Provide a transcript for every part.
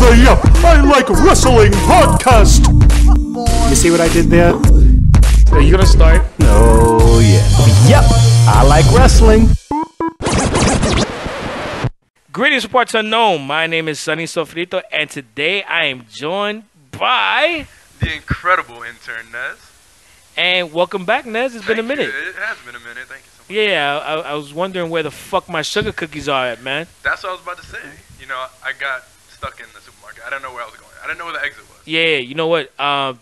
the Yep, I Like Wrestling podcast. You see what I did there? Are you gonna start? Oh, yeah. Yep, I like wrestling. Greetings, reports unknown. My name is Sonny Sofrito, and today I am joined by the incredible intern Nez. And welcome back, Nez. It's been a minute. It has been a minute. Thank you so much. Yeah, I was wondering where the fuck my sugar cookies are at, man. That's what I was about to say. You know, I got stuck in the supermarket. I didn't know where I was going. I didn't know where the exit was. Yeah, you know what?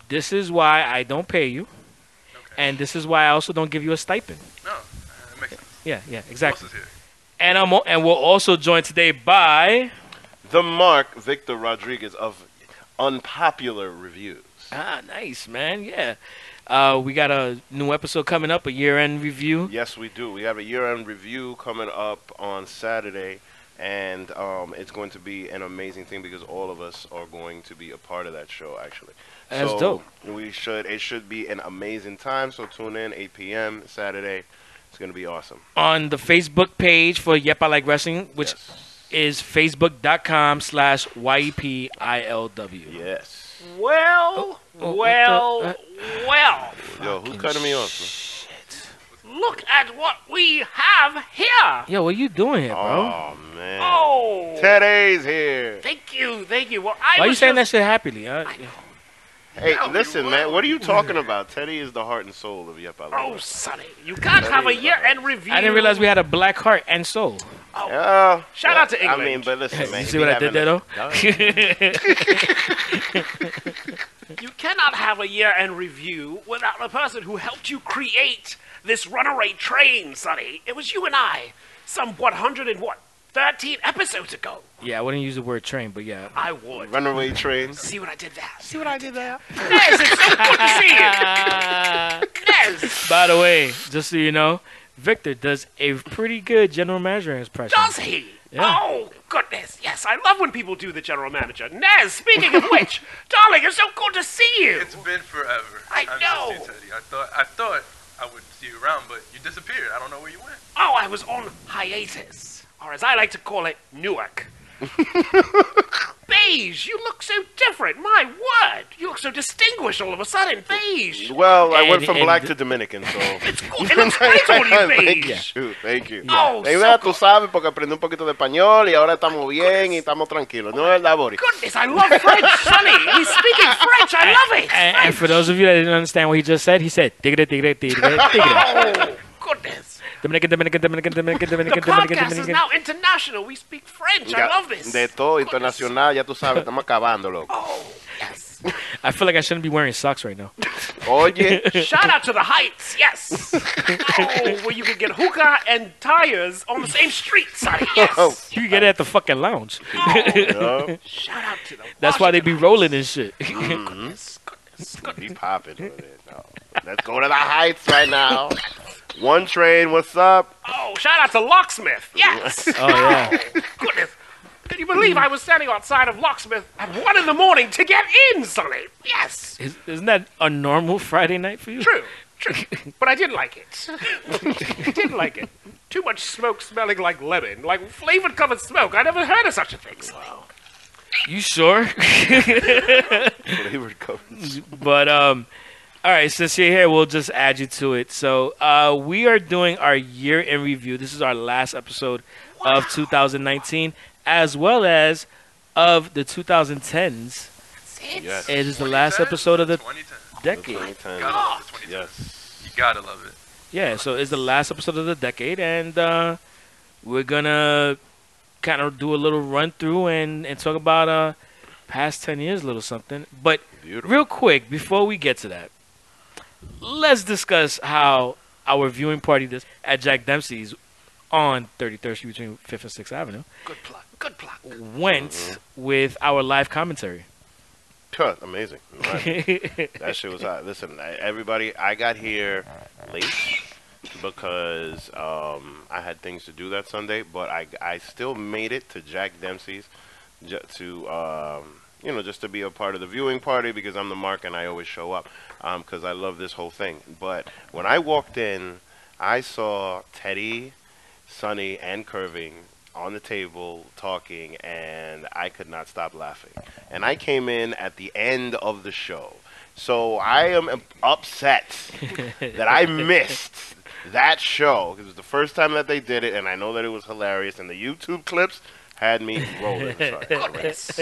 This is why I don't pay you, and this is why I also don't give you a stipend. No, it makes sense. Yeah, exactly. Who else is here? And we're also joined today by the Mark Victor Rodriguez of Unpopular Reviews. Ah, nice, man. Yeah. We got a new episode coming up, a year-end review. Yes, we do. We have a year-end review coming up on Saturday, and it's going to be an amazing thing because all of us are going to be a part of that show, actually. That's so dope. It should be an amazing time, so tune in, 8 p.m. Saturday. It's going to be awesome. On the Facebook page for Yep, I Like Wrestling, which is facebook.com/YEPILW. Yes. Well. Yo, who's cutting me off, man? Shit. Look at what we have here. Yo, what you doing here, bro? Oh, man. Oh. Teddy's here. Thank you. Well, Why are you saying that shit happily? Huh? Hey, listen, man. What are you talking about? Teddy is the heart and soul of Yep, I Like Oh, Wrestling. Sonny, you can't have a year-end review. I didn't realize we had a black heart and soul. Oh, Shout out to England. I mean, but listen, man. You see what I did there, though? You cannot have a year-end review without the person who helped you create this runaway train, Sonny. It was you and I, some 13 episodes ago. Yeah, I wouldn't use the word train, but yeah. I would. Runaway train. See what I did there? See what I did there? Nez, it's so good to see you. Nez. By the way, just so you know, Victor does a pretty good general manager impression. Does he? Yeah. Oh, goodness. Yes, I love when people do the general manager. Nez, speaking of which, darling, it's so good to see you. It's been forever. I know. missed you, Teddy. I thought I would see you around, but you disappeared. I don't know where you went. Oh, I was on hiatus. Or as I like to call it, Newark. Beige, you look so different. My word. You look so distinguished all of a sudden. Beige. Well, I went from And- black to Dominican, so... It's cool. It looks great on you, beige. Thank you. Oh, Mira, so tú sabes, porque aprendí un poquito de español y ahora estamos bien y estamos tranquilos. ¿No es verdad, Boris? Goodness, I love French, Sonny. He's speaking French. I love it. And for those of you that didn't understand what he just said, he said, tigre, tigre, tigre, tigre. Oh, goodness. Dominican. The podcast is now international. We speak French. I love this. De todo, internacional, ya tú sabes, estamos acabando, loco. Oh, yes. I feel like I shouldn't be wearing socks right now. Oye. Shout out to the Heights, yes. Oh, where you can get hookah and tires on the same street, Sonny, yes. You can get it at the fucking lounge. No. Shout out to the That's why they be rolling and shit. Goodness. Be popping with it. No. Let's go to the Heights right now. One train, what's up? Oh, shout out to Locksmith, yes. Oh, yeah. Goodness. Can you believe I was standing outside of Locksmith at 1 in the morning to get in, Sonny? Yes. Isn't that a normal Friday night for you? True. But I didn't like it. Didn't like it. Too much smoke smelling like lemon, like flavored-covered smoke. I never heard of such a thing. Wow. You sure? Flavored covers. But, all right, since you're here, we'll just add you to it. So we are doing our year in review. This is our last episode of 2019, as well as of the 2010s. Yes. It is the last episode of the 2010. decade. 2010. Gotta love the 2010. Yes. You gotta love it. Yeah, so it's the last episode of the decade, and we're going to kind of do a little run-through and talk about past 10 years, a little something. But Beautiful. real quick, before we get to that, let's discuss how our viewing party at Jack Dempsey's on 33rd Street between 5th and 6th Avenue Good plug. went with our live commentary. Amazing. Right. That shit was hot. Listen, everybody, I got here late because I had things to do that Sunday, but I still made it to Jack Dempsey's to just to be a part of the viewing party because I'm the Mark and I always show up because I love this whole thing. But when I walked in, I saw Teddy, Sonny, and Curving on the table talking, and I could not stop laughing. And I came in at the end of the show. So I am upset that I missed that show. It was the first time that they did it, and I know that it was hilarious. And the YouTube clips had me rolling. Sorry. Goodness.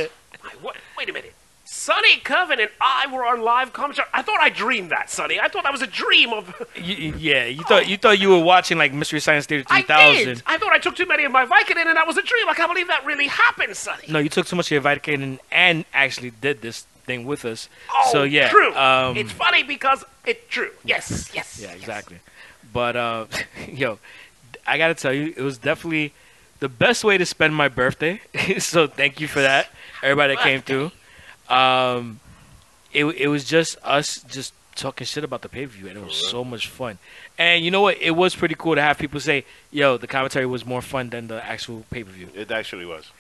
Wait a minute. Sonny, Kevin, and I were on live commentary. I thought I dreamed that, Sonny. I thought that was a dream of... You thought you were watching like Mystery Science Theater 3000. I did. I thought I took too many of my Vicodin, and that was a dream. I can't believe that really happened, Sonny. No, you took too much of your Vicodin and actually did this thing with us. Oh, so yeah, true. It's funny because it's true. Yes. Yeah, exactly. But yo, I gotta tell you, it was definitely the best way to spend my birthday. So thank you for that, everybody that came through. It was just us just talking shit about the pay-per-view, and it was so much fun. And you know what? It was pretty cool to have people say, "Yo, the commentary was more fun than the actual pay-per-view." It actually was.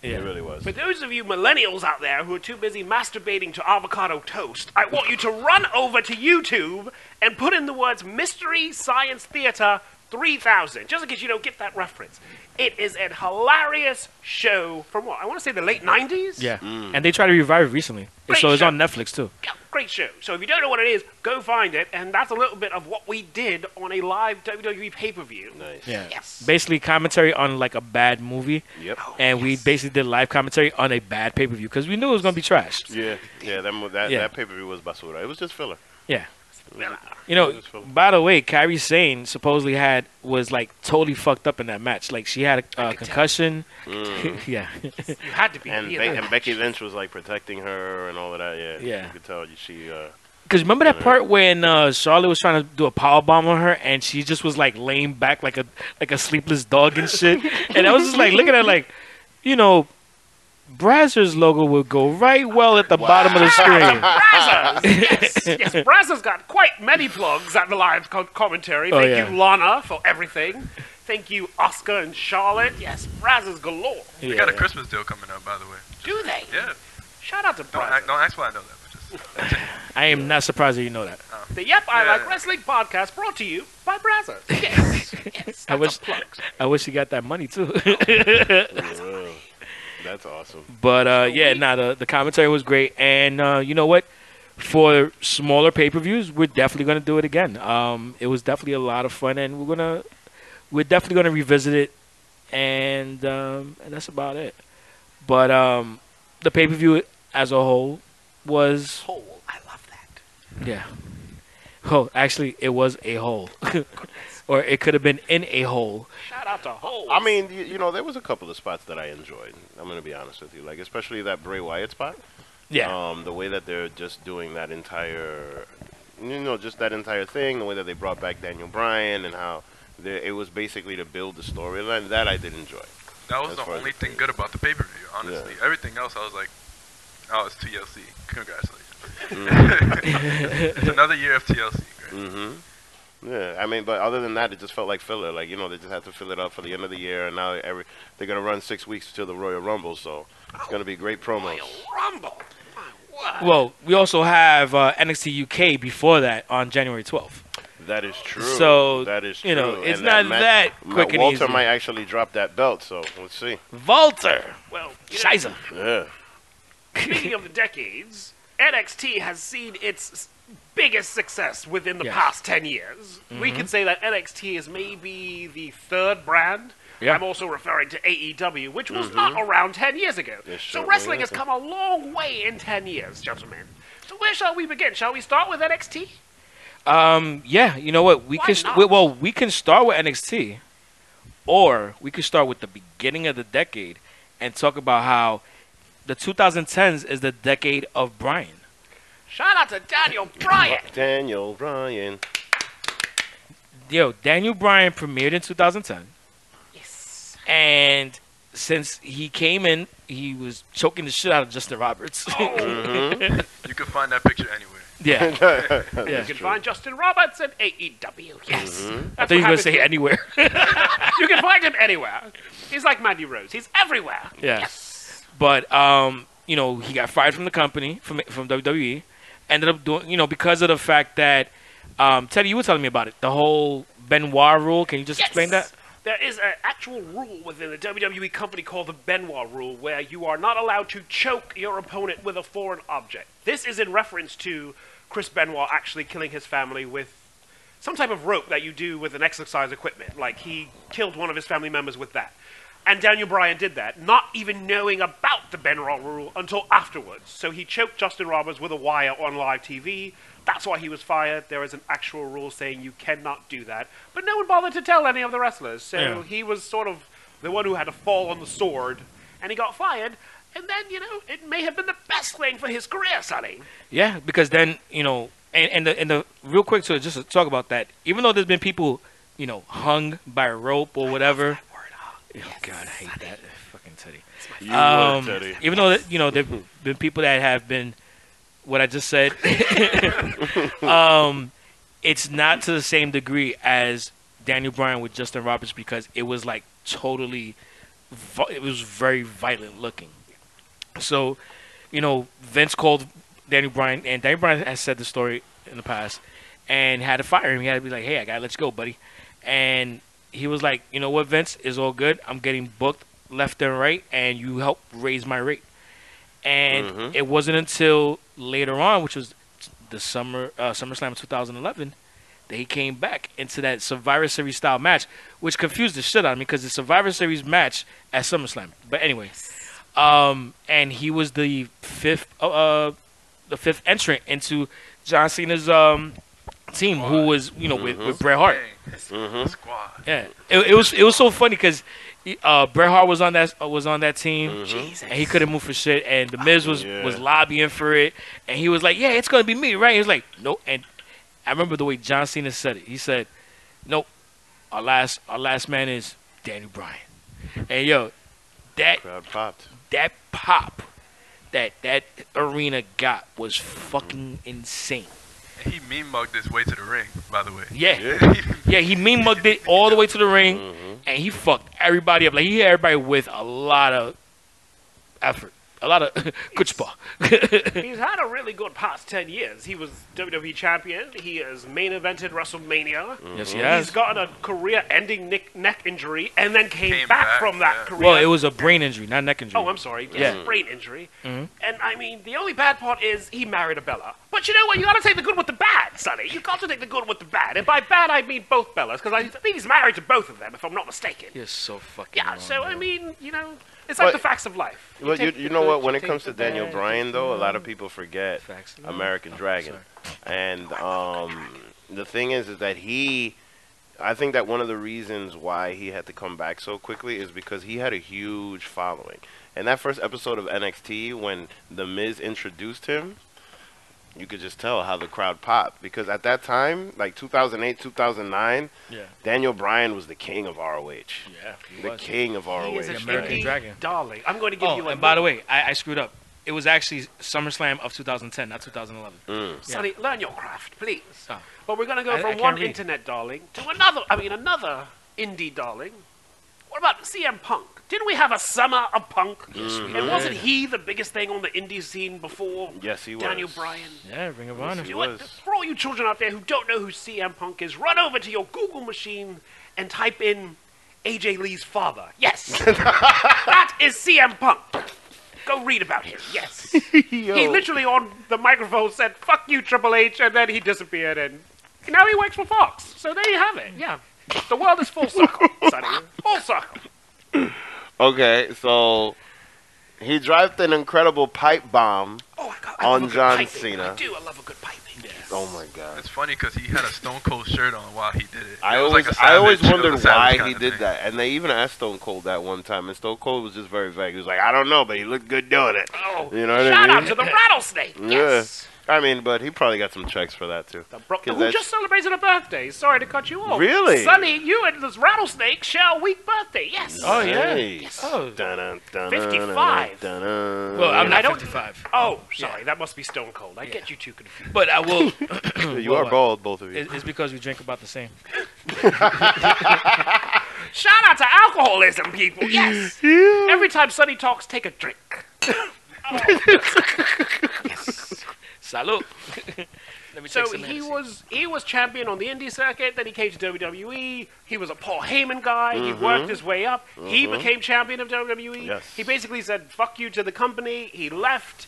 Yeah. It really was. For those of you millennials out there who are too busy masturbating to avocado toast, I want you to run over to YouTube and put in the words Mystery Science Theater 3000, just in case you don't get that reference. It is a hilarious show from what? I want to say the late 90s? Yeah. And they tried to revive it recently. Great So it's show. on Netflix too. Yeah, great show. So if you don't know what it is, go find it. And that's a little bit of what we did on a live WWE pay-per-view. Nice. Yeah. Yes. Basically commentary on like a bad movie. Yep. And we basically did live commentary on a bad pay-per-view because we knew it was going to be trashed. Yeah. That pay-per-view was basura. It was just filler. Yeah. Well, You know, by the way, Kairi Sane supposedly was like totally fucked up in that match. Like she had a concussion. Yeah. you had to be. And Becky Lynch was like protecting her and all of that. Yeah. Yeah. You could tell she. Because remember that part when Charlotte was trying to do a power bomb on her and she just was like laying back like a sleepless dog and shit. And I was just like looking at her like, you know, Brazzers logo would go right well at the bottom of the screen. Brazzers! Yes, Brazzers got quite many plugs at the live commentary. Oh, Thank yeah. you, Lana, for everything. Thank you, Oscar and Charlotte. Yes, Brazzers galore. They got a Christmas deal coming up, by the way. Do they? Yeah. Shout out to Don't Brazzers. ask why I know that, but just... I am not surprised that you know that. The Yep, I Yeah. Like Wrestling podcast brought to you by Brazzers. Yes, yes. I wish he got that money too. That's awesome. But the commentary was great, and you know what? For smaller pay-per-views, we're definitely gonna do it again. It was definitely a lot of fun, and we're definitely gonna revisit it, and that's about it. But the pay-per-view as a whole was I love that. yeah. Oh, actually, it was a hole, or it could have been in a hole. Shout out to Hole. I mean, you know, there was a couple of spots that I enjoyed. I'm going to be honest with you. Like, especially that Bray Wyatt spot. Yeah. The way that they're just doing that entire, just that entire thing, the way that they brought back Daniel Bryan and how it was basically to build the storyline, that I did enjoy. That was As the far as only the thing good about the pay-per-view, honestly. Yeah. Everything else, I was like, oh, it's TLC. Congratulations. Mm-hmm. It's another year of TLC. Great. Mm-hmm. Yeah, I mean, but other than that, it just felt like filler. Like, they just had to fill it up for the end of the year, and now they're going to run 6 weeks till the Royal Rumble, so it's going to be great promos. Royal Rumble. My word. Well, we also have NXT UK before that on January 12th. That is true. So, that is true. it's And not that quick and Walter easy. might actually drop that belt, so let's see. Walter. Well, Scheiße. Yeah. speaking of the decades, NXT has seen its biggest success within the Yes. past 10 years. We can say that NXT is maybe the third brand. Yeah. I'm also referring to AEW, which was not around 10 years ago. It So certainly wrestling has isn't. come a long way in 10 years, gentlemen. So where shall we begin? Shall we start with NXT? Yeah, you know what? Why not? We can start with NXT, or we could start with the beginning of the decade and talk about how the 2010s is the decade of Bryan. Shout out to Daniel Bryan. Daniel Bryan. Yo, Daniel Bryan premiered in 2010, Yes. and since he came in, he was choking the shit out of Justin Roberts. You can find that picture anywhere. Yeah, You can find Justin Roberts at AEW. Yes. I That's thought you were what gonna say happens. anywhere. You can find him anywhere. He's like Mandy Rose. He's everywhere. Yeah. Yes. But he got fired from the company from WWE. Ended up doing, because of the fact that Teddy, you were telling me about it. The whole Benoit rule. Can you just explain that? there is an actual rule within the WWE company called the Benoit rule, where you are not allowed to choke your opponent with a foreign object. This is in reference to Chris Benoit actually killing his family with some type of rope that you do with an exercise equipment. Like, he killed one of his family members with that. And Daniel Bryan did that, not even knowing about the Benoit rule until afterwards. So he choked Justin Roberts with a wire on live TV. That's why he was fired. There is an actual rule saying you cannot do that. But no one bothered to tell any of the wrestlers. So he was sort of the one who had to fall on the sword. And he got fired. And then, it may have been the best thing for his career, Sonny. Yeah, because then, and the real quick, so just to talk about that, even though there's been people, hung by a rope or whatever. Oh, God, I hate that. Fucking Teddy. You would, Teddy. Even though, there have been people that have been, what I just said, it's not to the same degree as Daniel Bryan with Justin Roberts, because it was like totally, it was very violent looking. So, Vince called Daniel Bryan, and Daniel Bryan has said the story in the past, and had to fire him. He had to be like, hey, I gotta let you go, buddy. And he was like, you know what, Vince, it's all good. I'm getting booked left and right, and you help raise my rate. And it wasn't until later on, which was the SummerSlam of 2011, that he came back into that Survivor Series style match, which confused the shit out of me, because the Survivor Series match at SummerSlam. But anyway, and he was the fifth entrant into John Cena's team, who was with Bret Hart. Squad. Yeah, it was so funny because Bret Hart was on that team, and he couldn't move for shit. And the Miz was lobbying for it, and he was like, "Yeah, it's gonna be me, right?" He was like, "Nope." And I remember the way John Cena said it. He said, "Nope, our last man is Daniel Bryan." And yo, that Crowd popped. That pop that arena got was fucking insane. And he mean mugged his way to the ring, by the way. Yeah, he mean mugged it all the way to the ring, and he fucked everybody up. Like, he hit everybody with a lot of effort, a lot of chutzpah. He's had a really good past 10 years. He was WWE champion. He has main evented WrestleMania. Yes, he has. He's gotten a career-ending neck injury, and then came back from that career. Well, it was a brain injury, not neck injury. Oh, I'm sorry. Yes, brain injury. And I mean, the only bad part is he married a Bella. But you know what? You got to take the good with the bad, Sonny. You got to take the good with the bad. And by bad, I mean both Bellas, because I think he's married to both of them, if I'm not mistaken. You're so fucking Yeah. wrong, So bro. I mean, it's like the facts of life. Well, you know what? When it comes to Daniel bad, Bryan, though, a lot of people forget Facts. American Dragon. And the thing is that I think that one of the reasons why he had to come back so quickly is because he had a huge following. And that first episode of NXT, when The Miz introduced him, you could just tell how the crowd popped. Because at that time, like 2008, 2009, Daniel Bryan was the king of ROH. Yeah, The king of ROH. He is an American indie Dragon. darling. I'm going to give you a and by the way, I screwed up. It was actually SummerSlam of 2010, not 2011. Sonny, learn your craft, please. Oh. But we're going to go I from can't one read. internet darling to another indie darling. What about CM Punk? Didn't we have a summer of Punk? Yes, we did. And wasn't he the biggest thing on the indie scene before Yes, he was. Daniel Bryan? Yeah, Ring of Honor. he You know what? was. For all you children out there who don't know who CM Punk is, run over to your Google machine and type in AJ Lee's father. Yes. That is CM Punk. Go read about him. Yes. He literally on the microphone said, "Fuck you, Triple H," and then he disappeared, and now he works for Fox. So there you have it. Yeah. The world is full circle, Sonny. Full circle. Okay, so he dropped an incredible pipe bomb Oh, I on love a good John piping. Cena. I do. I love a good piping. Yes. Oh my god. It's funny because he had a Stone Cold shirt on while he did it. I It was always, like a I always savage- it was a wondered savage why kind he of did thing. that, and they even asked Stone Cold that one time, and Stone Cold was just very vague. He was like, "I don't know, but he looked good doing it." Oh, You know what I shout mean? out to the rattlesnake. Yes. I mean, but he probably got some checks for that too. Who 'Cause that's- just celebrated a birthday. Sorry to cut you off. Really? Sonny, you and this rattlesnake share a week birthday. Yes. Oh, yeah. Nice. Oh. Dun-dun, dun-dun, 55. dun-dun. Well, I'm I not don't- 55. Oh, sorry. That must be Stone Cold. I get you two confused. But I will. You are bald, both of you. It's because we drink about the same. Shout out to alcoholism, people. Yes. Every time Sonny talks, take a drink. Yes. Salud. Let me So take some he was champion on the indie circuit. Then he came to WWE. He was a Paul Heyman guy. He worked his way up. He became champion of WWE. Yes. He basically said "fuck you" to the company. He left.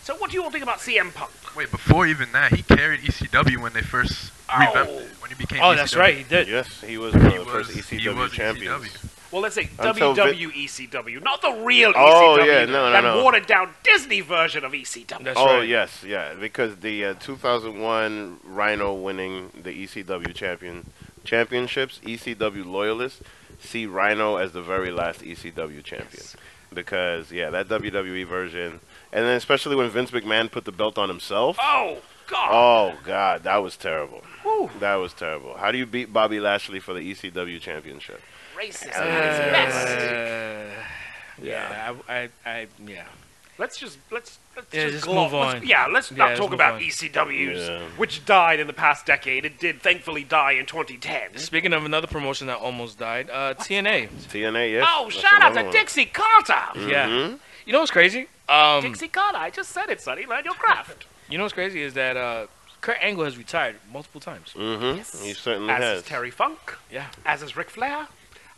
So what do you all think about CM Punk? Wait, before even that, he carried ECW when they first revamped it. When he became ECW. that's right. He did. Yes, he was one of the first he ECW was champions. ECW. Well, let's say Until WWECW, not the real Oh, ECW. yeah, no, that no. watered down Disney version of ECW. That's Oh right. yes, yeah, because the 2001 Rhino winning the ECW championships, ECW loyalists see Rhino as the very last ECW champion, because that WWE version, and then especially when Vince McMahon put the belt on himself. Oh God! Oh God, that was terrible. Whew. That was terrible. How do you beat Bobby Lashley for the ECW championship? Racist at its best. Yeah. Let's just just move on. Let's Yeah, not let's talk move about on. ECWs, Yeah. which died in the past decade. It did thankfully die in 2010. Speaking of another promotion that almost died, TNA. TNA, yes. Oh, that's shout out another to one. Dixie Carter. Yeah. You know what's crazy? Dixie Carter, I just said it, Sonny. Learn your craft. You know what's crazy is that Kurt Angle has retired multiple times. He certainly As has. is Terry Funk. Yeah. As is Ric Flair.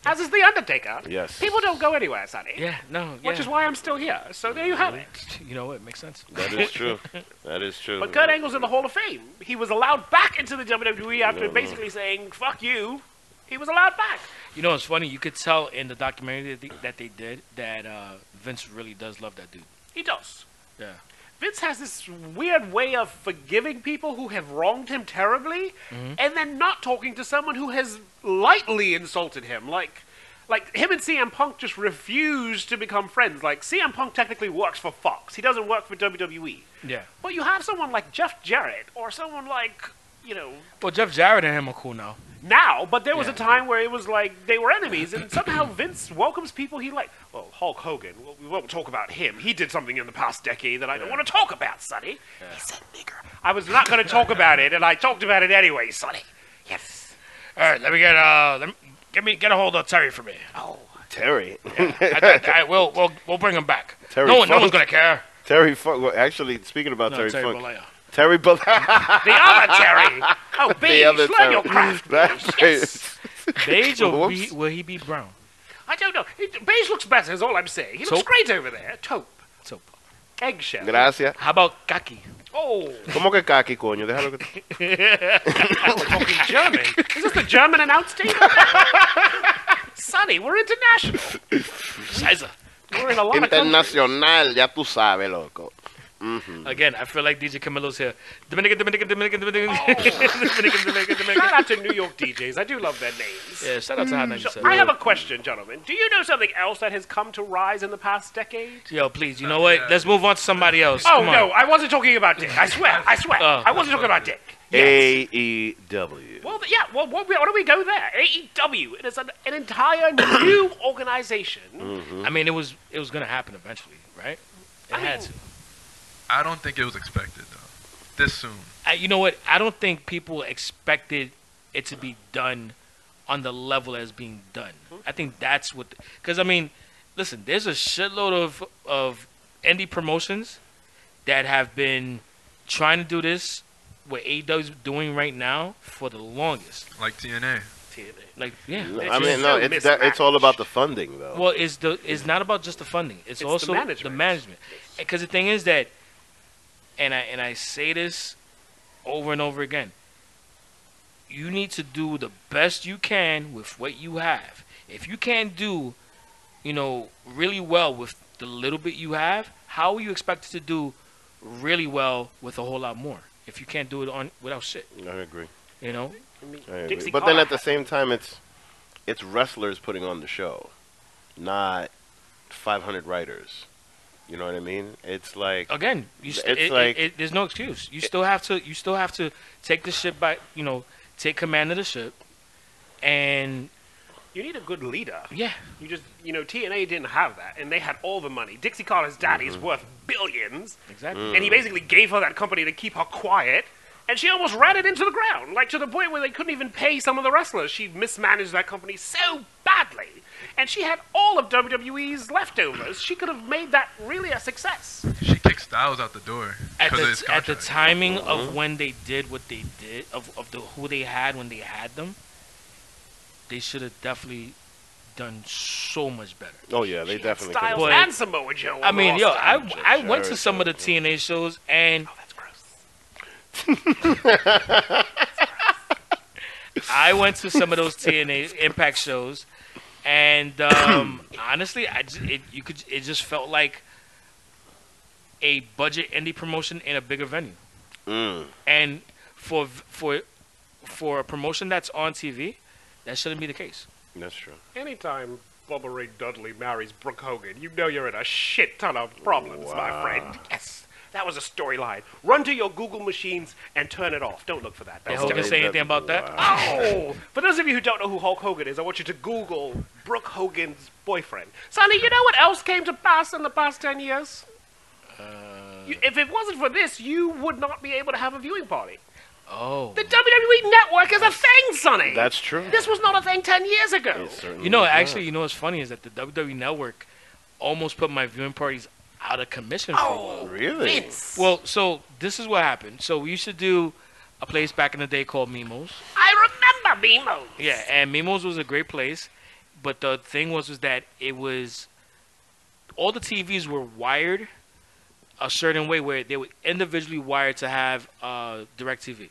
As is The Undertaker. Yes. People don't go anywhere, Sonny. Yeah, no, Which is why I'm still here. So there you have it. You know what? It makes sense. That is true. That is true. But Kurt Angle's in the Hall of Fame. He was allowed back into the WWE after basically saying, fuck you. He was allowed back. You know what's funny? You could tell in the documentary that they did that Vince really does love that dude. He does. Yeah. Vince has this weird way of forgiving people who have wronged him terribly and then not talking to someone who has lightly insulted him. Like him and CM Punk just refuse to become friends. Like, CM Punk technically works for Fox. He doesn't work for WWE. Yeah. But you have someone like Jeff Jarrett or someone like, Well, Jeff Jarrett and him are cool now. now, but there was a time where it was like they were enemies, and somehow Vince welcomes people he liked. Well, Hulk Hogan, we won't talk about him. He did something in the past decade that I don't want to talk about, Sonny. He said nigger. I was not going to talk about it, and I talked about it anyway, Sonny. Yes. All right, let me get a hold of Terry for me. Oh. Terry. We'll bring him back. Terry No one's Funk. gonna care. Terry Funk. Well, actually, speaking about Terry Funk. Bollea. Terry Bollea. The other Terry. Oh, Beige, other learn Terry. your craft. That's Yes. Beige or Whoops. will he be brown? I don't know. Beige looks better, is all I'm saying. He looks Taupe? great over there. Taupe. So, Eggshell. Gracias. how about Kaki? Oh, ¿Cómo que kaki, coño? Déjalo que... we're talking German. Is this the German announce table? Sonny, we're international. Scheiße. We're in a lot of countries. Internacional, ya tú sabes, loco. Again, I feel like DJ Camilo's here. Dominican. Shout out to New York DJs. I do love their names. Yeah, shout out to Hot 97. I have a question, gentlemen. Do you know something else that has come to rise in the past decade? Yo, please, you know what? Let's move on to somebody else. Oh, Come on. no, I wasn't talking about Dick. I swear. I wasn't talking about Dick. Yes. AEW. Well, yeah, well, why don't we go there? AEW. It is an entire new organization. I mean, it was gonna happen eventually, right? It had to. I don't think it was expected, though. This soon. You know what? I don't think people expected it to be done on the level as being done. I think that's what. Because I mean, listen, there's a shitload of indie promotions that have been trying to do this, what AEW's doing right now for the longest. Like TNA. Like, yeah. I mean, no, it's all about the funding, though. Well, it's not about just the funding. It's also the management. Because the thing is that, and I say this over and over again, you need to do the best you can with what you have. If you can't do, really well with the little bit you have, how are you expected to do really well with a whole lot more? If you can't do it without shit, I agree. I agree. Dixie But then Carter. at the same time, it's wrestlers putting on the show, not 500 writers. You know what I mean? It's like again, there's no excuse. You still have to take the ship by, take command of the ship, and You need a good leader. yeah, You just, TNA didn't have that, and they had all the money. Dixie Carter's daddy is worth billions, exactly. and he basically gave her that company to keep her quiet, and she almost ran it into the ground, like to the point where they couldn't even pay some of the wrestlers. She mismanaged that company so badly, and she had all of WWE's leftovers. She could have made that really a success. She kicked kick Styles out the door at because of his the at the contract. timing of when they did what they did of who they had when they had them, they should have definitely done so much better. Oh yeah, they definitely could. Styles But- and Samoa Joe. on I the mean, yo, roster. I went to Sure, some of the sure. TNA shows, and Oh, that's gross. I went to some of those TNA Impact shows, and honestly, it just felt like a budget indie promotion in a bigger venue. And for a promotion that's on TV, that shouldn't be the case. That's true. Anytime Bubba Ray Dudley marries Brooke Hogan, you know you're in a shit ton of problems, my friend. Yes. That was a storyline. Run to your Google machines and turn it off. Don't look for that. Did That's Hogan terrible. say anything about that? Oh! For those of you who don't know who Hulk Hogan is, I want you to Google Brooke Hogan's boyfriend. Sonny, you know what else came to pass in the past 10 years? If it wasn't for this, you would not be able to have a viewing party. Oh, The WWE Network is a thing, Sonny. That's true. This was not a thing 10 years ago. It certainly you know, was actually, you know what's funny is that the WWE Network almost put my viewing parties out of commission for a while. not. Really? Vince. Well, so this is what happened. So we used to do a place back in the day called Mimo's. I remember Mimo. Yeah, and Mimo's was a great place, but the thing was that it was all the TVs were wired a certain way where they were individually wired to have DirecTV.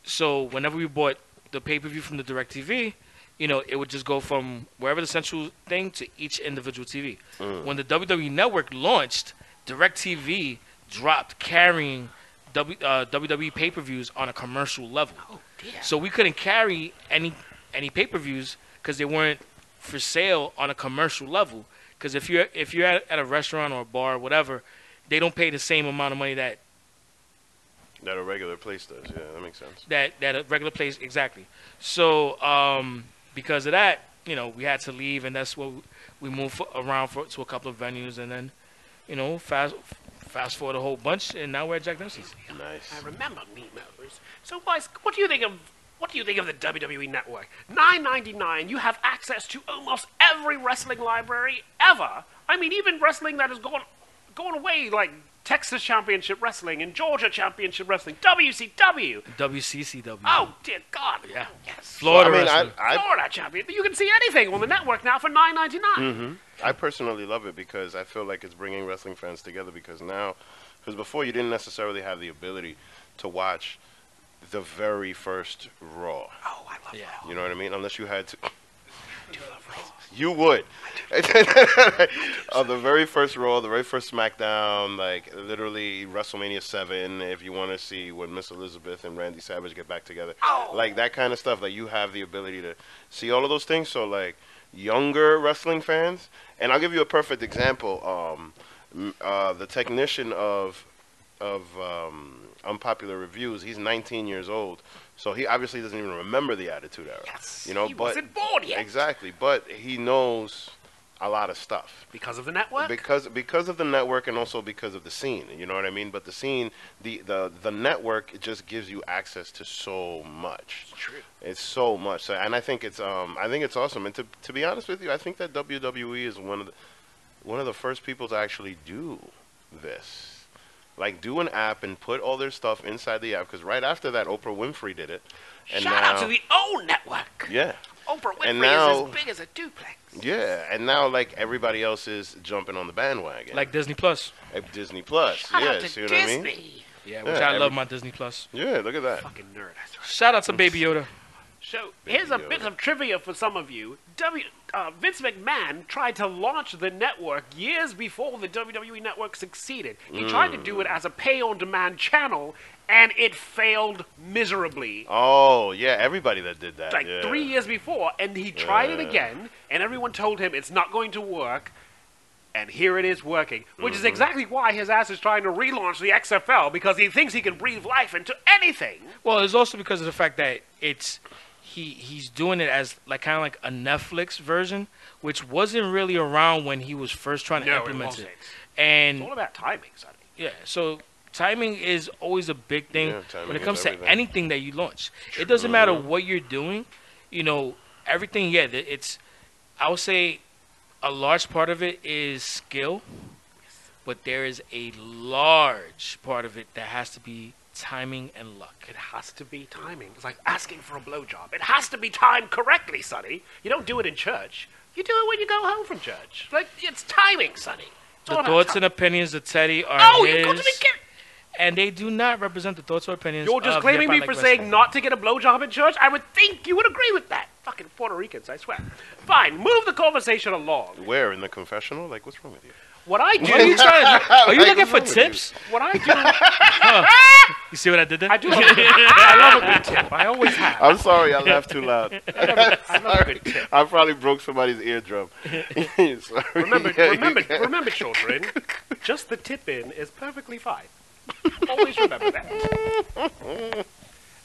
So whenever we bought the pay-per-view from the DirecTV, you know, it would just go from wherever the central thing to each individual TV. When the WWE Network launched, DirecTV dropped carrying WWE pay-per-views on a commercial level. Oh, dear. So we couldn't carry any pay-per-views because they weren't for sale on a commercial level. Because if you're at a restaurant or a bar or whatever, they don't pay the same amount of money that That a regular place does. Yeah, that makes sense. that a regular place exactly. So because of that, you know, we had to leave, and that's what we moved around to a couple of venues, and then, you know, fast forward a whole bunch, and now we're at Jack Dempsey's. Nice. I remember Mimo's. So, boys, what do you think of the WWE Network? $9.99. You have access to almost every wrestling library ever. I mean, even wrestling that has gone away, like Texas Championship Wrestling and Georgia Championship Wrestling, WCW. WCCW. Oh dear God! Yeah. Yes. Florida Well, I mean, wrestling. Florida Champion. You can see anything on the network now for $9.99. I personally love it because I feel like it's bringing wrestling fans together. Because before you didn't necessarily have the ability to watch the very first Raw. Oh, I love Yeah. that. You know what I mean? Unless you had to. I do love Raw. You would. The very first Raw, the very first SmackDown, like literally WrestleMania 7, if you want to see when Miss Elizabeth and Randy Savage get back together. Oh. Like that kind of stuff, like you have the ability to see all of those things. So like younger wrestling fans, and I'll give you a perfect example. The technician of unpopular reviews, he's 19 years old. So he obviously doesn't even remember the Attitude Era. Yes. You know, he but wasn't born yet. exactly, but he knows a lot of stuff Because of the network. because of the network and also because of the scene. You know what I mean? But the scene, the network, it just gives you access to so much. It's true. It's so much. So, and I think it's awesome. And to be honest with you, I think that WWE is one of the first people to actually do this. Like, do an app and put all their stuff inside the app. Because right after that, Oprah Winfrey did it. And Shout out to the old network. yeah. Oprah And Winfrey now- is as big as a duplex. Yeah, and now like everybody else is jumping on the bandwagon. Like Disney Plus. Disney Plus. Shout Yeah, out to see what I mean? Disney. Yeah, which Yeah, I love my Disney Plus. Yeah, look at that. Fucking nerd. I swear. Shout out to Baby Yoda. So here's a Yoda. bit of trivia for some of you. Vince McMahon tried to launch the network years before the WWE Network succeeded. He tried to do it as a pay-on-demand channel, and it failed miserably. Oh, yeah, everybody that did that. Like yeah. 3 years before, and he tried it Yeah. again, and everyone told him it's not going to work. And here it is working, which is exactly why his ass is trying to relaunch the XFL, because he thinks he can breathe life into anything. Well, it's also because of the fact that he's doing it as like kind of like a Netflix version, which wasn't really around when he was first trying to No, it implement wasn't. it. It's And all about timing, Sonny. yeah, so timing is always a big thing Yeah, timing when it is comes to everything. anything that you launch. It doesn't matter what you're doing, you know, everything. Yeah, I would say a large part of it is skill, but there is a large part of it that has to be timing and luck. It has to be timing. It's like asking for a blowjob. It has to be timed correctly, Sonny. You don't do it in church. You do it when you go home from church. Like, it's timing, Sonny. It's all The about thoughts timing. and opinions of Teddy are Oh, his, you go to the get. and they do not represent the thoughts or opinions. You're just of claiming me Yep, I for Like saying Wrestling. not to get a blowjob in church? I would think you would agree with that. Fucking Puerto Ricans, I swear. Fine, move the conversation along. Where in the confessional? Like, what's wrong with you? What I What are you do, trying to, are you Like, looking what's for wrong with you? tips? what I do, You see what I did there? I do. I love a good tip. I always have. I'm sorry, I laughed too loud. I love a good tip. I probably broke somebody's eardrum. Sorry. Remember, children, just the tip in is perfectly fine. Always remember that.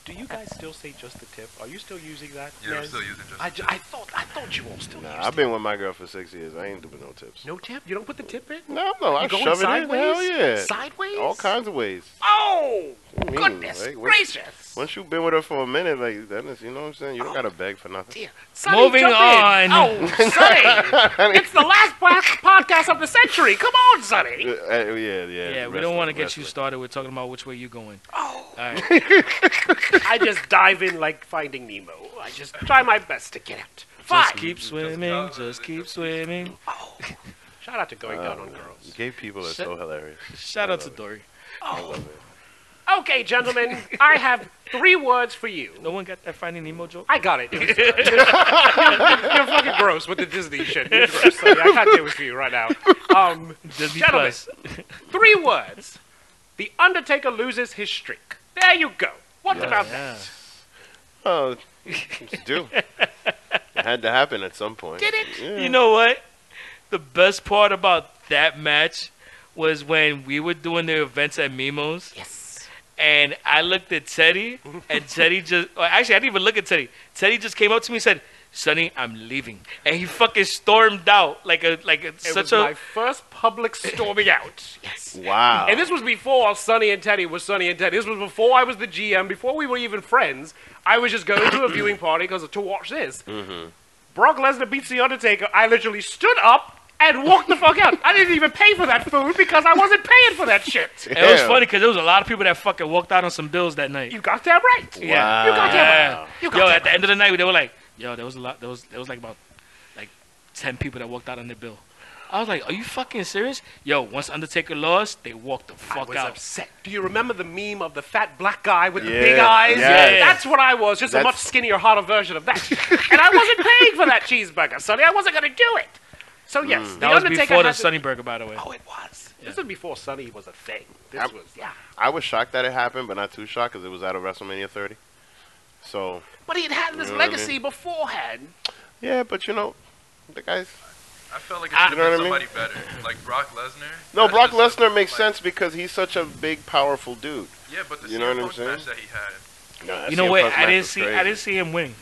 Do you guys still say just the tip? Are you still using that? Yeah, I'm Nez? still using just. I thought you all still Nah, used I've it. been with my girl for 6 years. I ain't doing no tips. No tip? You don't put the tip in? No, I You going shove it in. sideways? Hell yeah. Sideways? All kinds of ways. Oh, What do you mean? goodness Like, gracious. Once you've been with her for a minute, like, then it's, you know what I'm saying? You don't gotta beg for nothing. Dear. Sonny, Moving jump on. in. Oh, Sonny. It's the last podcast of the century. Come on, Sonny. Yeah. Yeah, we don't want to get you wrestling. started. We're talking about which way you're going. Oh. All right. I just dive in like Finding Nemo. I just try my best to get out. Fine. Just keep swimming. Just keep swimming. Oh. Shout out to Going Down on Girls. Gay people are so hilarious. Shout out to Dory. I love it. Okay, gentlemen, I have 3 words for you. No one got that Finding Nemo joke? I got it. You're fucking gross with the Disney shit. You're gross. Sonny. I can't deal with you right now. Disney Gentlemen. Plus. 3 words. The Undertaker loses his streak. There you go. What about Yeah. that? Oh, it's due. It had to happen at some point. Did it? Yeah. You know what? The best part about that match was when we were doing the events at Mimo's. Yes. And I looked at Teddy, and Teddy actually, I didn't even look at Teddy. Teddy just came up to me and said, "Sonny, I'm leaving." And he fucking stormed out It was my first public storming out. Yes. Wow. And this was before Sonny and Teddy was Sonny and Teddy. This was before I was the GM, before we were even friends. I was just going to a viewing party to watch this. Brock Lesnar beats The Undertaker. I literally stood up and walked the fuck out. I didn't even pay for that food because I wasn't paying for that shit. And it was Yeah. funny because there was a lot of people that fucking walked out on some bills that night. You got that right. Yeah. You got that right. You got Yo, that at the end of the night, they were like, "Yo, there was a lot. There was like about 10 people that walked out on their bill." I was like, "Are you fucking serious?" Yo, once Undertaker lost, they walked the I fuck was out. upset. Do you remember the meme of the fat black guy with the Yeah, big eyes? yes. That's what I was, just a much That's- skinnier, hotter version of that. And I wasn't paying for that cheeseburger, Sonny. I wasn't going to do it. So yes, The That was Undertaker before the had to- Sunny Burger, by the way. Oh, it was. This was before Sonny was a thing. This I'm- was, yeah. I was shocked that it happened, but not too shocked because it was out of WrestleMania 30. So, But he had had this You know what I legacy beforehand. yeah, but you know, the guys. I felt like it should You know have what I been somebody better, like Brock Lesnar. No, That's Brock just Lesnar makes like- sense because he's such a big, powerful dude. Yeah, but the You know what CM I'm Punk saying? match that he had. Nah, that You know CM what? Punk I match didn't was see. crazy. I didn't see him win.